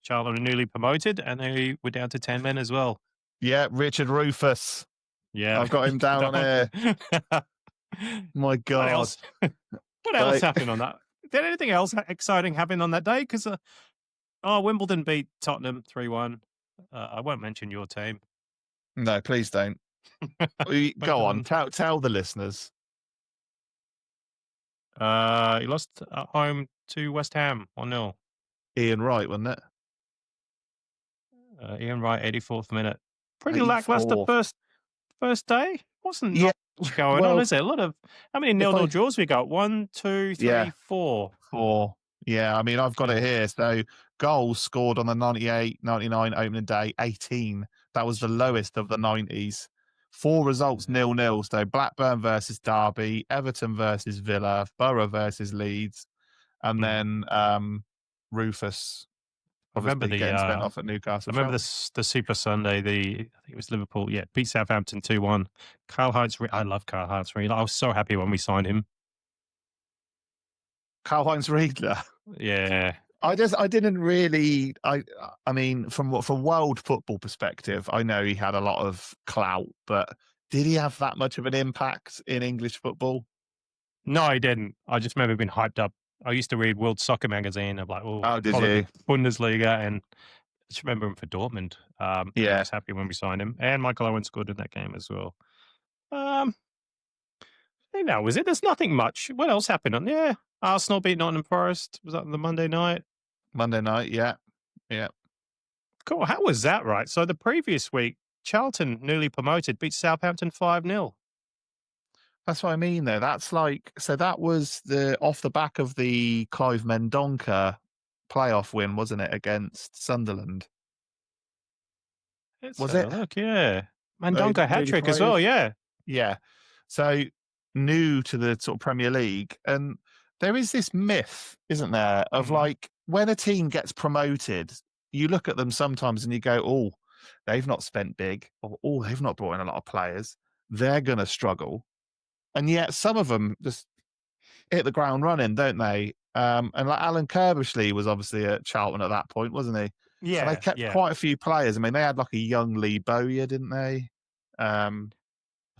Charlton are newly promoted and they were down to 10 men as well. Yeah, Richard Rufus. Yeah. I've got him down on here. My God. What else happened on that? Did anything else exciting happen on that day? Because Wimbledon beat Tottenham 3-1. I won't mention your team. No, please don't. Go on, tell the listeners. He lost at home to West Ham 1-0. Ian Wright, wasn't it? Ian Wright, 84th minute. Pretty 84th. lackluster first day. Wasn't much going on, is there? A lot of how many 0-0 draws we got? 1, 2, 3, 4. 4. Yeah, I mean I've got it here. So goals scored on the 98, 99 opening day, 18. That was the lowest of the 90s. 4 results 0-0. So Blackburn versus Derby, Everton versus Villa, Borough versus Leeds, and then Rufus. Remember getting spent off at Newcastle. I remember the Super Sunday. I think it was Liverpool. Yeah, beat Southampton 2-1. Karl-Heinz. I love Karl-Heinz Riedler. I was so happy when we signed him. Karl-Heinz Riedler. Yeah. I didn't really. I mean, from world football perspective, I know he had a lot of clout, but did he have that much of an impact in English football? No, he didn't. I just remember being hyped up. I used to read World Soccer Magazine. I'm like, did you? Bundesliga, and I just remember him for Dortmund. I was happy when we signed him, and Michael Owen scored in that game as well. I think that was it. There's nothing much. What else happened on there? Arsenal beat Nottingham Forest. Was that on the Monday night? Monday night, yeah. Cool. How was that, right? So the previous week, Charlton, newly promoted, beat Southampton 5-0. That's what I mean, though. That's like, so that was off the back of the Clive Mendonca playoff win, wasn't it, against Sunderland? Was it? Look, yeah. Mendonca hat-trick as well, yeah. Yeah. So new to the sort of Premier League. And there is this myth, isn't there, of like, when a team gets promoted, you look at them sometimes and you go, oh, they've not spent big, or oh, they've not brought in a lot of players. They're going to struggle. And yet some of them just hit the ground running, don't they? And like Alan Kirbishley was obviously at Charlton at that point, wasn't he? Yeah. So they kept quite a few players. I mean, they had like a young Lee Bowyer, didn't they? I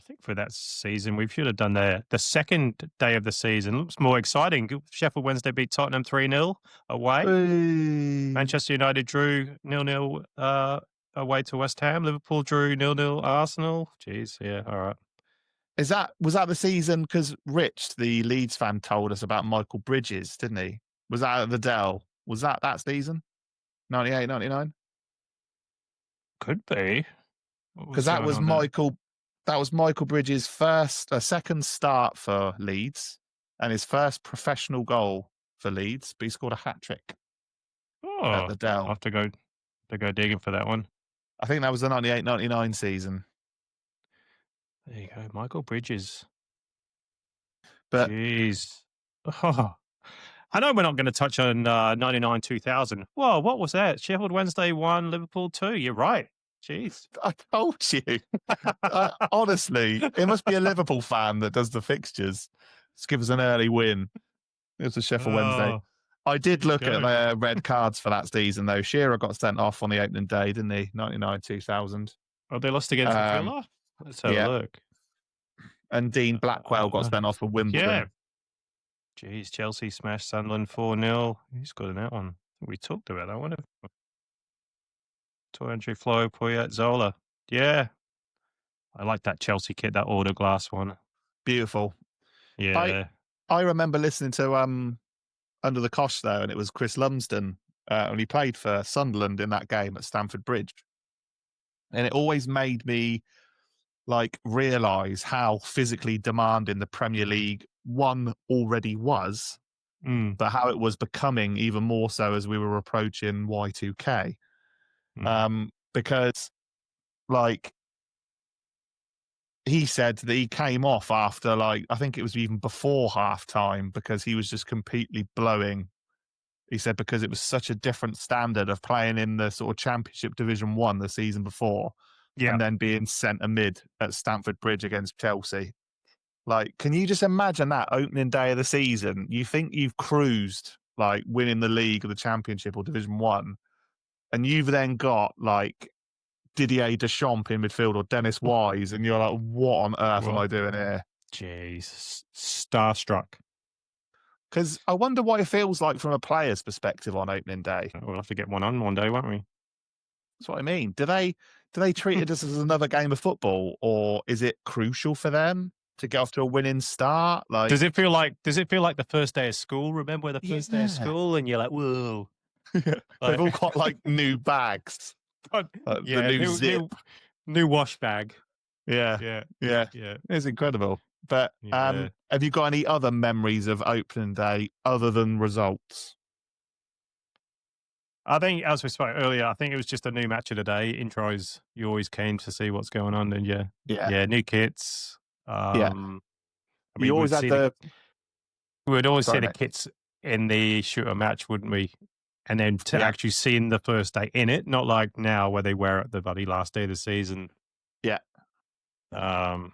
think for that season, we should have done the second day of the season. Looks more exciting. Sheffield Wednesday beat Tottenham 3-0 away. Manchester United drew 0-0 away to West Ham. Liverpool drew 0-0 Arsenal. Jeez, yeah, all right. Was that the season? Because Rich, the Leeds fan, told us about Michael Bridges, didn't he? Was that at the Dell? Was that season? 98, 99? Could be. Because that was Michael Bridges' second start for Leeds and his first professional goal for Leeds, but he scored a hat-trick at the I'll Dell. have to go digging for that one. I think that was the 98, 99 season. There you go, Michael Bridges. But jeez. Oh. I know we're not going to touch on 99, 2000. Whoa, what was that? Sheffield Wednesday 1, Liverpool 2. You're right. Jeez. I told you. Honestly, it must be a Liverpool fan that does the fixtures. Let's give us an early win. It was a Sheffield Wednesday. I did look at their red cards for that season, though. Shearer got sent off on the opening day, didn't he? 99, 2000. Oh, they lost against Villa? Let's have a look. And Dean Blackwell got sent off for Wimbledon. Yeah. Jeez, Chelsea smashed Sunderland 4-0. Who's got in that one? We talked about that one. Torrentry, Flo, Poyet, Zola. Yeah. I like that Chelsea kit, that Order Glass one. Beautiful. Yeah. I remember listening to Under the Cosh, though, and it was Chris Lumsden, and he played for Sunderland in that game at Stamford Bridge. And it always made me realise how physically demanding the Premier League already was, but how it was becoming even more so as we were approaching Y2K. Because, he said that he came off after, I think it was even before half time, because he was just completely blowing. He said because it was such a different standard of playing in the sort of Championship Division 1 the season before, and then being centre mid at Stamford Bridge against Chelsea. Can you just imagine that opening day of the season? You think you've cruised, winning the league or the Championship or Division 1, and you've then got, Didier Deschamps in midfield or Dennis Wise, and you're like, what on earth am I doing here? Jeez. Starstruck. Because I wonder what it feels like from a player's perspective on opening day. We'll have to get one day, won't we? That's what I mean. Do they treat it just as another game of football, or is it crucial for them to get off to a winning start? Does it feel like the first day of school? Remember the first day of school, and you're like, whoa. They've all got new bags. The new zip, new wash bag. Yeah. It's incredible. But have you got any other memories of opening day other than results? I think, as we spoke earlier, I think it was just a new match of the day. Intros, you always keen to see what's going on, and new kits. We always had we would always see the kits in the shooter match, wouldn't we? And then to actually seeing the first day in it, not like now where they wear it the bloody last day of the season. Yeah. But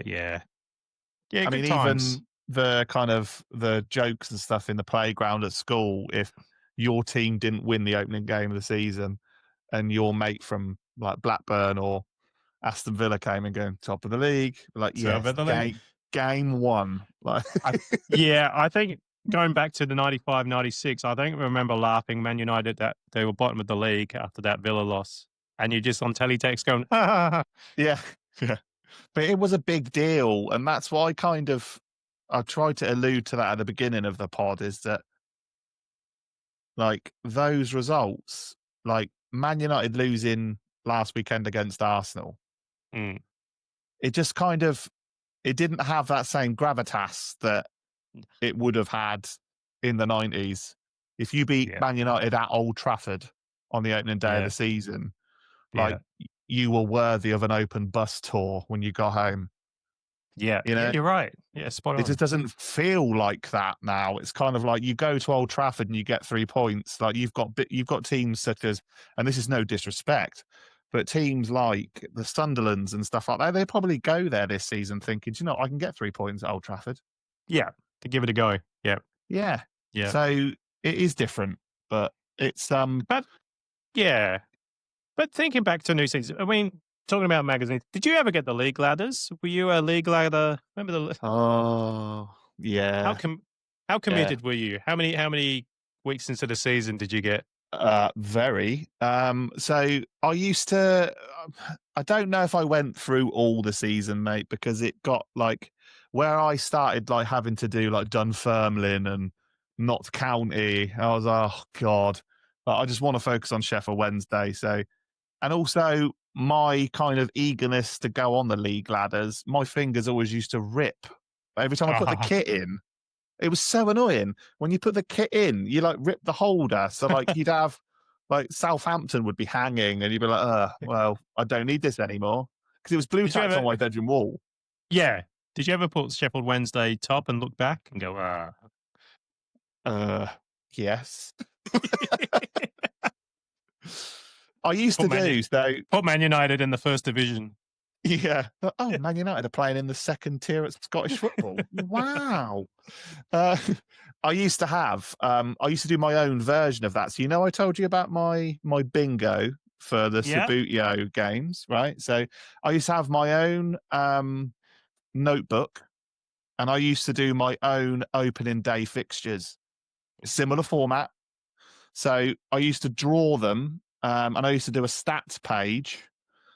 yeah. I mean, times. Even the kind of the jokes and stuff in the playground at school, if your team didn't win the opening game of the season and your mate from Blackburn or Aston Villa came and going top of the league, game one. I think going back to the 95, 96, I think I remember laughing Man United that they were bottom of the league after that Villa loss. And you're just on teletext going, ha, ha, ha. Yeah. But it was a big deal. And that's why I tried to allude to that at the beginning of the pod, is that those results, Man United losing last weekend against Arsenal, it just it didn't have that same gravitas that it would have had in the 90s. If you beat Man United at Old Trafford on the opening day of the season, you were worthy of an open bus tour when you got home. Yeah, you're right. Yeah, spot on. It just doesn't feel like that now. It's kind of like you go to Old Trafford and you get 3 points. You've got teams such as, and this is no disrespect, but teams like the Sunderlands and stuff like that, they probably go there this season thinking, do you know, I can get 3 points at Old Trafford. Yeah, to give it a go. Yeah. Yeah. So it is different, but it's But thinking back to new season, I mean, talking about magazines, did you ever get the league ladders? Were you a league ladder? Remember the? Oh, yeah. How committed were you? How many weeks into the season did you get? Very. So I used to. I don't know if I went through all the season, mate, because it got where I started having to do Dunfermline and Notts County. I was oh god. But I just want to focus on Sheffield Wednesday. So, and also my kind of eagerness to go on the league ladders, my fingers always used to rip every time I put the kit in. It was so annoying. When you put the kit in, you like rip the holder. So like you'd have like Southampton would be hanging and you'd be like, well, I don't need this anymore. Because it was blue tacked on my bedroom wall. Yeah. Did you ever put Sheffield Wednesday top and look back and go, yes. I used to do so. Put Man United in the first division. Yeah. Oh, Man United are playing in the second tier at Scottish football. Wow. I used to have. I used to do my own version of that. So I told you about my bingo for the Subbuteo games, right? So I used to have my own notebook, and I used to do my own opening day fixtures. Similar format. So I used to draw them, and I used to do a stats page.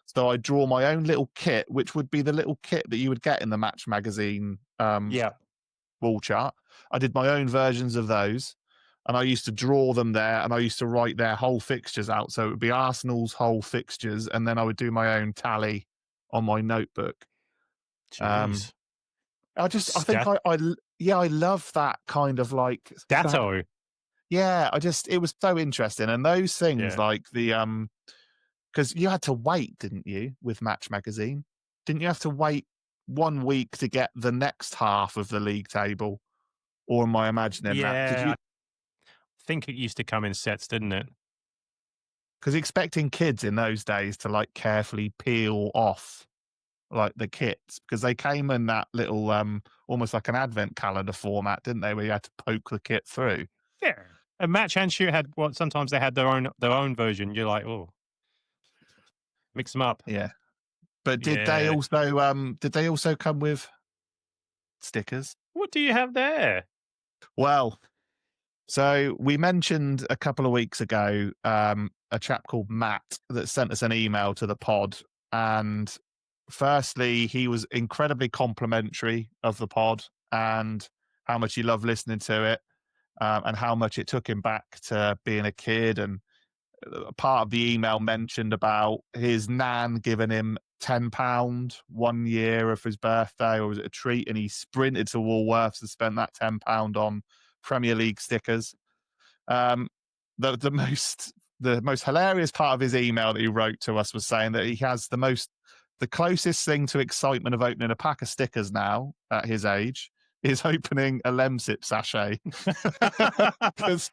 So I draw my own little kit, which would be the little kit that you would get in the Match magazine wall chart. I did my own versions of those, and I used to draw them there, and I used to write their whole fixtures out. So it would be Arsenal's whole fixtures, and then I would do my own tally on my notebook. Jeez. I think I love that kind of like Datto. Yeah, it was so interesting. And those things like the because you had to wait, didn't you, with Match magazine? Didn't you have to wait 1 week to get the next half of the league table? Or am I imagining that? I think it used to come in sets, didn't it? Because expecting kids in those days to like carefully peel off like the kits, because they came in that little almost like an advent calendar format, didn't they, where you had to poke the kit through. Yeah. And Match and Shoot had sometimes they had their own version. You're like, oh, mix them up. Yeah. But did they also come with stickers? What do you have there? Well, so we mentioned a couple of weeks ago a chap called Matt that sent us an email to the pod, and firstly, he was incredibly complimentary of the pod and how much he loved listening to it, and how much it took him back to being a kid. And part of the email mentioned about his nan giving him £10 1 year of his birthday, or was it a treat? And he sprinted to Woolworths and spent that £10 on Premier League stickers. The most hilarious part of his email that he wrote to us was saying that he has the closest thing to excitement of opening a pack of stickers now at his age is opening a Lemsip sachet. Because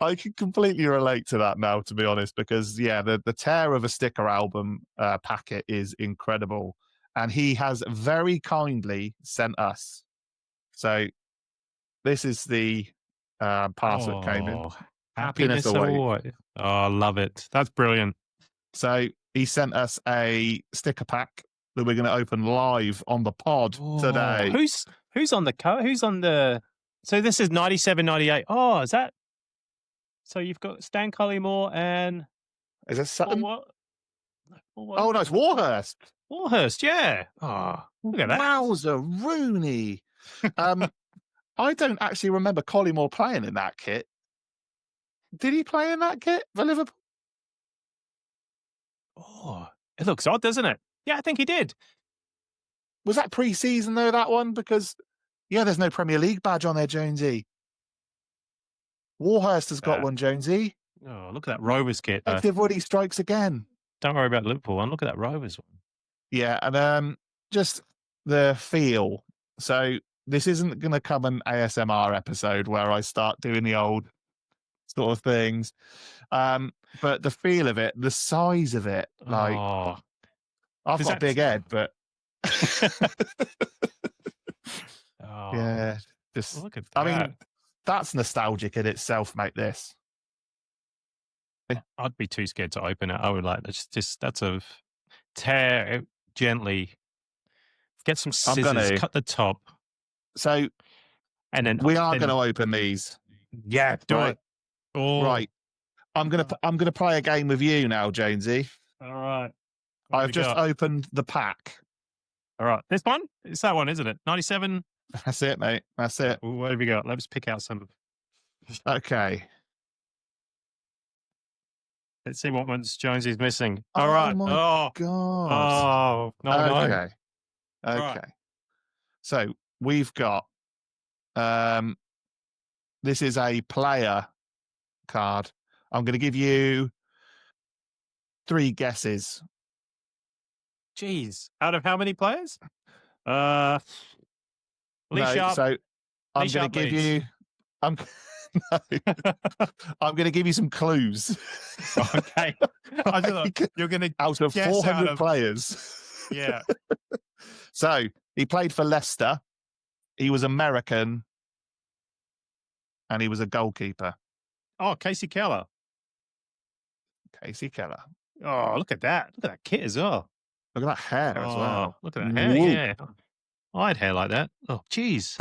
I can completely relate to that now, to be honest, because the tear of a sticker album packet is incredible, and he has very kindly sent us. So this is the parcel that came in. Happiness away. Oh, I love it. That's brilliant. So he sent us a sticker pack that we're going to open live on the pod today. Who's on the so this is 97, 98. Oh, is that? So you've got Stan Collymore and... Is it Sutton? Oh, no, it's Warhurst. Warhurst, yeah. Oh, look at that. Wowza, Rooney. I don't actually remember Collymore playing in that kit. Did he play in that kit for Liverpool? Oh, it looks odd, doesn't it? Yeah, I think he did. Was that pre-season, though, that one? Because, there's no Premier League badge on there, Jonesy. Warhurst has got one, Jonesy. Oh, look at that Rovers kit. Active Woody strikes again. Don't worry about Liverpool one. Look at that Rovers one. Yeah, and just the feel. So this isn't going to come an ASMR episode where I start doing the old sort of things. But the feel of it, the size of it, like... Oh. I've got a big head, but... Yeah, just... Look at that. I mean... That's nostalgic in itself, mate, this. I'd be too scared to open it. I would that's a tear it gently. Get some scissors, cut the top. So, and then we are going to open these. Yeah, do it. Oh. Right. I'm gonna play a game with you now, Jonesy. All right. I've just opened the pack. All right. This one? It's that one, isn't it? 97. That's it, mate. That's it. What have you got? Let's pick out some. Okay. Let's see what ones Jonesy's missing. All right. my Oh, God. no. Okay. Right. So we've got this is a player card. I'm going to give you 3 guesses. Jeez. Out of how many players? Lee Sharp. So I'm Lee going to Sharp give leads. you. I'm going to give you some clues. Okay. I thought you're going to out of guess 400 out of- players. Yeah. So he played for Leicester. He was American, and he was a goalkeeper. Oh, Casey Keller. Casey Keller. Oh, look at that. Look at that kit as well. Look at that hair as well. Look at that hair. Whoa. Yeah. I had hair like that. Oh, jeez.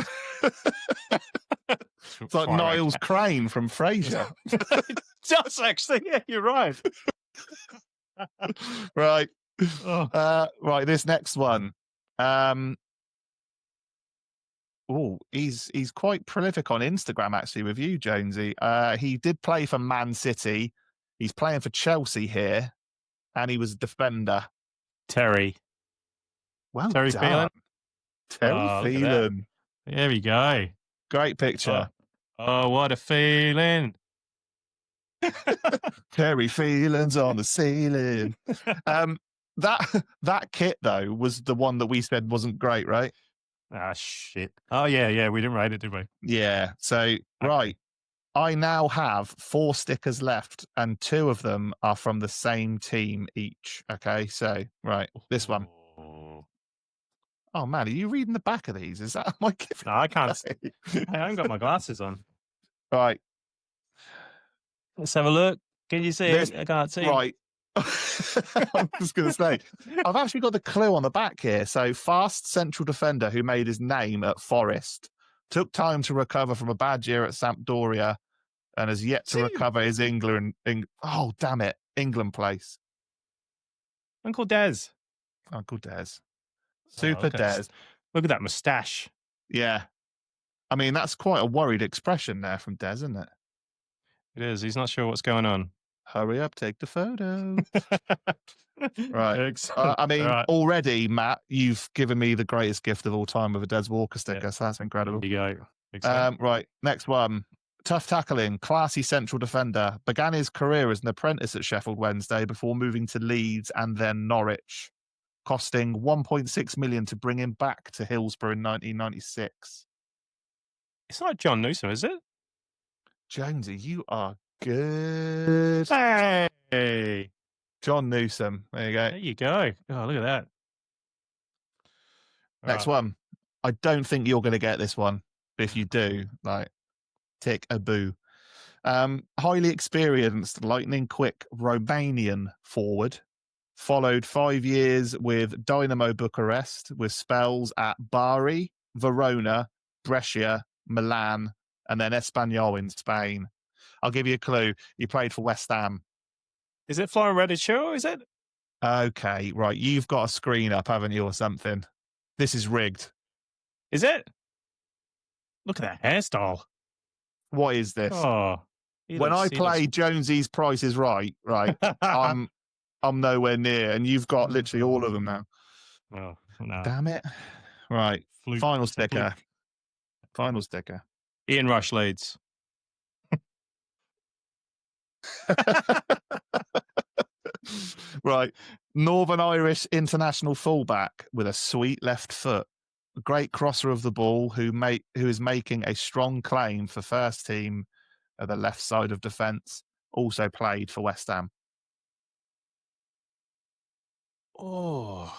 It's like Niles Crane from Frasier. It does actually. Yeah, you're right. Right. Oh. Right, this next one. He's quite prolific on Instagram actually with you, Jonesy. He did play for Man City. He's playing for Chelsea here, and he was a defender. Terry. Well Terry done. Phelan. Terry Look at that. Phelan. There we go. Great picture. Oh, what a feeling. Terry Phelan's on the ceiling. That kit though was the one that we said wasn't great, right? Ah, shit. Oh, yeah. We didn't rate it, did we? Yeah. So right, I now have 4 stickers left, and 2 of them are from the same team each. Okay, so right, this one. Oh man, are you reading the back of these? Is that my gift? No, I can't. I haven't got my glasses on. Right. Let's have a look. Can you see it? I can't see. Right. I'm just going to say, I've actually got the clue on the back here. So, fast central defender who made his name at Forest took time to recover from a bad year at Sampdoria and has yet to recover his England place. Uncle Des. Uncle Des. Super Des. Look at that moustache. Yeah. I mean, that's quite a worried expression there from Des, isn't it? It is. He's not sure what's going on. Hurry up, take the photo. Right. Excellent. I mean, already, Matt, you've given me the greatest gift of all time with a Des Walker sticker, so that's incredible. There you go. Right, next one. Tough tackling, classy central defender. Began his career as an apprentice at Sheffield Wednesday before moving to Leeds and then Norwich, costing 1.6 million to bring him back to Hillsborough in 1996. It's not John Newsom, is it? Jonesy, you are good. Hey, John Newsom. There you go. there you go. Oh, look at that. Next one. I don't think you're going to get this one. But if you do, like, tick a boo. Highly experienced, lightning quick Romanian forward. Followed 5 years with Dynamo Bucharest with spells at Bari, Verona, Brescia, Milan, and then Espanyol in Spain. I'll give you a clue. He played for West Ham. Is it Florian Redicho? Is it? Okay, right. You've got a screen up, haven't you, or something? This is rigged. Is it? Look at that hairstyle. What is this? Oh, when I play Jonesy's Price is Right, I'm nowhere near, and you've got literally all of them now. Oh, no. Damn it. Right. Fluke. Final sticker. Final sticker. Ian Rush leads. Right. Northern Irish international fullback with a sweet left foot. A great crosser of the ball who is making a strong claim for first team at the left side of defence. Also played for West Ham. Oh,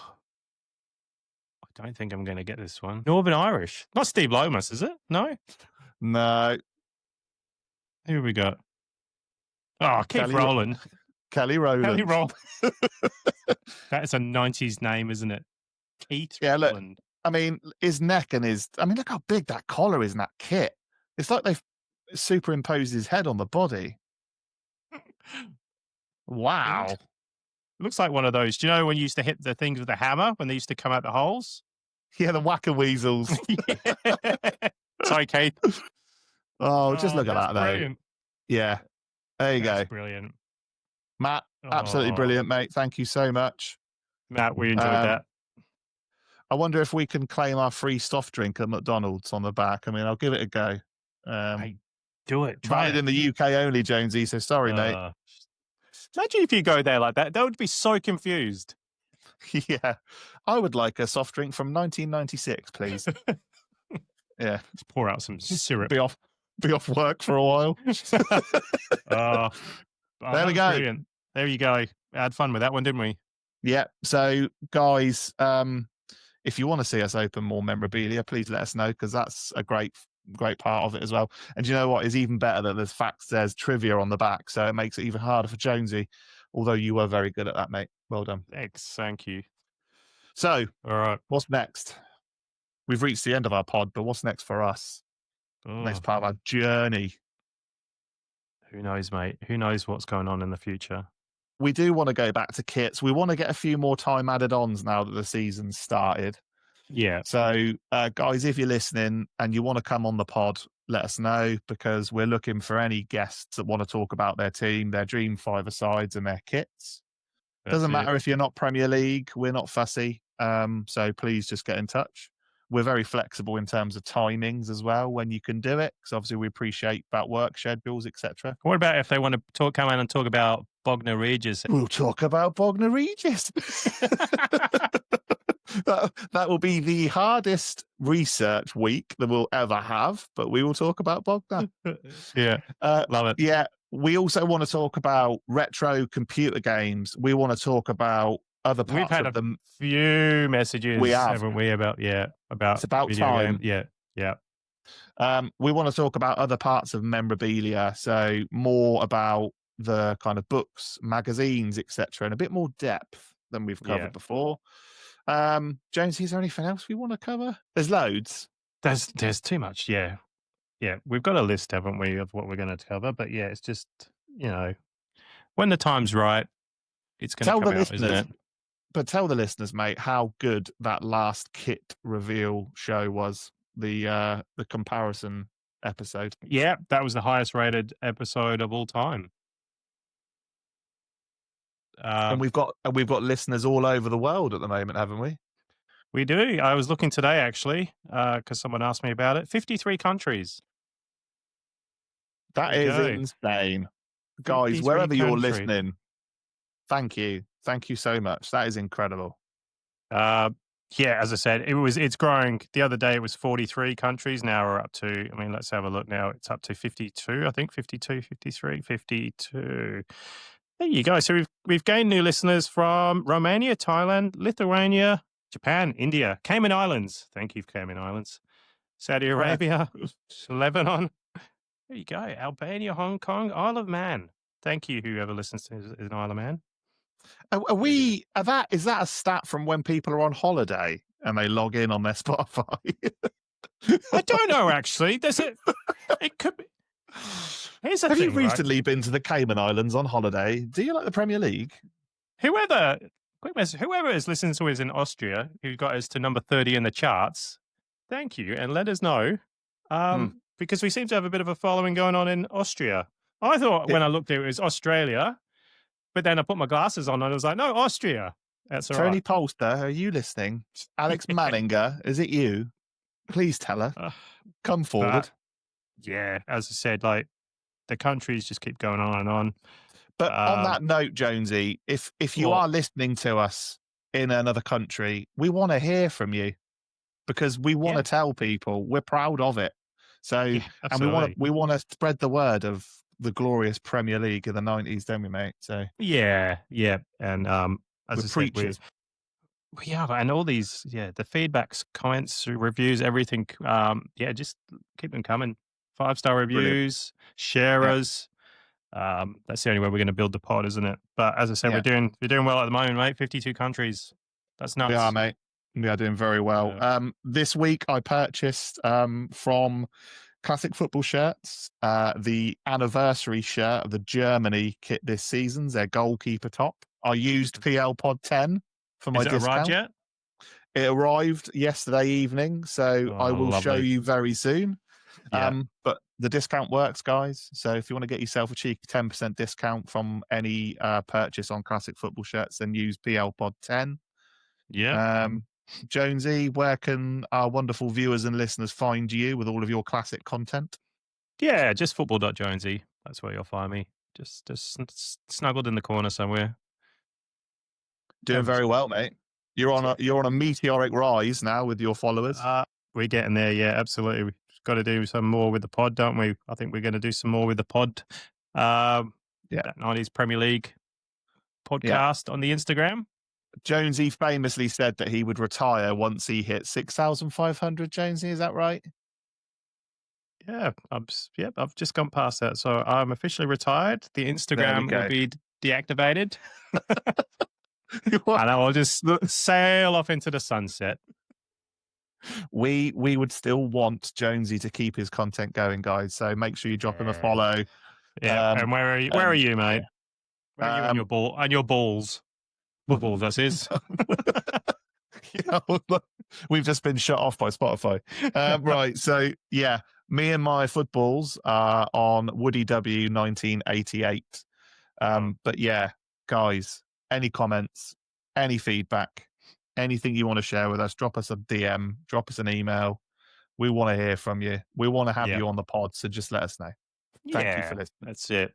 I don't think I'm going to get this one. Northern Irish. Not Steve Lomas, is it? No? No. Who have we got? Oh, Keith Rowland. Kelly Rowland. Kelly Rowland. That is a 90s name, isn't it? Keith Rowland. Look, I mean, his neck and look how big that collar is in that kit. It's like they've superimposed his head on the body. Wow. It looks like one of those. Do you know when you used to hit the things with a hammer when they used to come out the holes? Yeah, the whack-a-weasels. Sorry, Keith. Oh, just look at that, brilliant. though. Yeah. There you That's go. Brilliant. Matt, absolutely brilliant, mate. Thank you so much. Matt, we enjoyed that. I wonder if we can claim our free soft drink at McDonald's on the back. I mean, I'll give it a go. Hey, do it. Try Valid it. in the UK only, Jonesy, so sorry, mate. Imagine if you go there like that. They would be so confused. Yeah. I would like a soft drink from 1996, please. Yeah. Just pour out some syrup. Be off work for a while. There we go. Brilliant. There you go. I had fun with that one, didn't we? Yeah. So, guys, if you want to see us open more memorabilia, please let us know, because that's a great part of it as well. And you know what is even better? That there's trivia on the back, so it makes it even harder for Jonesy. Although you were very good at that, mate. Well done. Thanks. Thank you. So, all right, what's next? We've reached the end of our pod, but what's next for us? Next part of our journey. Who knows, mate? Who knows what's going on in the future? We do want to go back to kits. We want to get a few more time added ons now that the season's started. Yeah. So, guys, if you're listening and you want to come on the pod, let us know, because we're looking for any guests that want to talk about their team, their dream five-a-sides and their kits. Doesn't matter if you're not Premier League. We're not fussy. So please just get in touch. We're very flexible in terms of timings as well when you can do it, because obviously we appreciate about work schedules, etc. What about if they want to come in and talk about Bognor Regis? We'll talk about Bognor Regis. That will be the hardest research week that we'll ever have, but we will talk about Bognor. Yeah, love it. Yeah, we also want to talk about retro computer games. We want to talk about other parts. We've had of them. Few messages, haven't we? About it's about video time. Game. Yeah. We want to talk about other parts of memorabilia, so more about the kind of books, magazines, etc., and a bit more depth than we've covered before. Jonesy, is there anything else we want to cover? There's loads. There's too much. Yeah. We've got a list, haven't we, of what we're going to cover? But yeah, it's just, when the time's right, it's going to come out, isn't it? But tell the listeners, mate, how good that last kit reveal show was. The comparison episode. Yeah, that was the highest rated episode of all time. And we've got listeners all over the world at the moment, haven't we? We do. I was looking today, actually, because someone asked me about it. 53 countries. That is insane. Guys, wherever you're listening, thank you. Thank you so much. That is incredible. Yeah, as I said, it's growing. The other day it was 43 countries. Now we're up to, let's have a look now. It's up to 52, I think, 52, 53, 52. There you go. So we've gained new listeners from Romania, Thailand, Lithuania, Japan, India, Cayman Islands. Thank you, Cayman Islands. Saudi Arabia, Lebanon. There you go. Albania, Hong Kong, Isle of Man. Thank you, whoever listens to is an Isle of Man. Is that a stat from when people are on holiday and they log in on their Spotify? I don't know, actually. It could be. Here's the Have thing, you recently been to the Cayman Islands on holiday? Do you like the Premier League? Whoever is listening to us in Austria, who got us to number 30 in the charts, thank you, and let us know. Because we seem to have a bit of a following going on in Austria. I thought when I looked at it was Australia, but then I put my glasses on and I was like, no, Austria. That's all right. Tony Polster, are you listening? Alex Manninger, is it you? Please tell her. Come forward. Yeah, as I said, the countries just keep going on and on. But on that note, Jonesy, if you are listening to us in another country, we want to hear from you, because we want to tell people we're proud of it. So, and we want to spread the word of the glorious Premier League in the 90s, don't we, mate? So yeah, and as I said, we have, and all these, the feedbacks, comments, reviews, everything. Just keep them coming. 5-star reviews, share us. That's the only way we're going to build the pod, isn't it? But as I said, we're doing well at the moment, mate. 52 countries. That's nuts. We are, mate. We are doing very well. Yeah. This week I purchased from Classic Football Shirts the anniversary shirt of the Germany kit this season's their goalkeeper top. I used PL Pod 10 for my discount. Arrived yet? It arrived yesterday evening, so I will show you very soon. Yeah. But the discount works, guys. So if you want to get yourself a cheeky 10% discount from any purchase on classic football shirts, then use PLPod10. Yeah. Jonesy, where can our wonderful viewers and listeners find you with all of your classic content? Yeah, just football.jonesy. That's where you'll find me. Just snuggled in the corner somewhere. Doing very well, mate. You're on a meteoric rise now with your followers. We're getting there, yeah, absolutely. We've got to do some more with the pod, don't we? I think we're going to do some more with the pod. That 90s Premier League podcast on the Instagram. Jonesy famously said that he would retire once he hit 6,500. Jonesy, is that right? Yeah, I've just gone past that, so I'm officially retired. The Instagram will be deactivated, and I will just sail off into the sunset. We would still want Jonesy to keep his content going, guys. So make sure you drop him a follow. Yeah, and where are you? Where are you, mate? Where are you on your ball? On your balls? Football, that is. We've just been shut off by Spotify. Right. So, yeah, me and my footballs are on Woody W 1988. But yeah, guys, any comments, any feedback, anything you want to share with us, drop us a DM, drop us an email. We want to hear from you. We want to have you on the pod. So just let us know. Thank you for listening. That's it.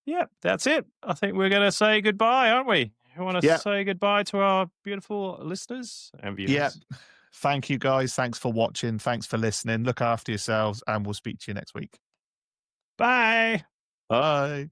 Yeah, that's it. I think we're going to say goodbye, aren't we? We want to say goodbye to our beautiful listeners and viewers. Yeah. Thank you, guys. Thanks for watching. Thanks for listening. Look after yourselves, and we'll speak to you next week. Bye. Bye.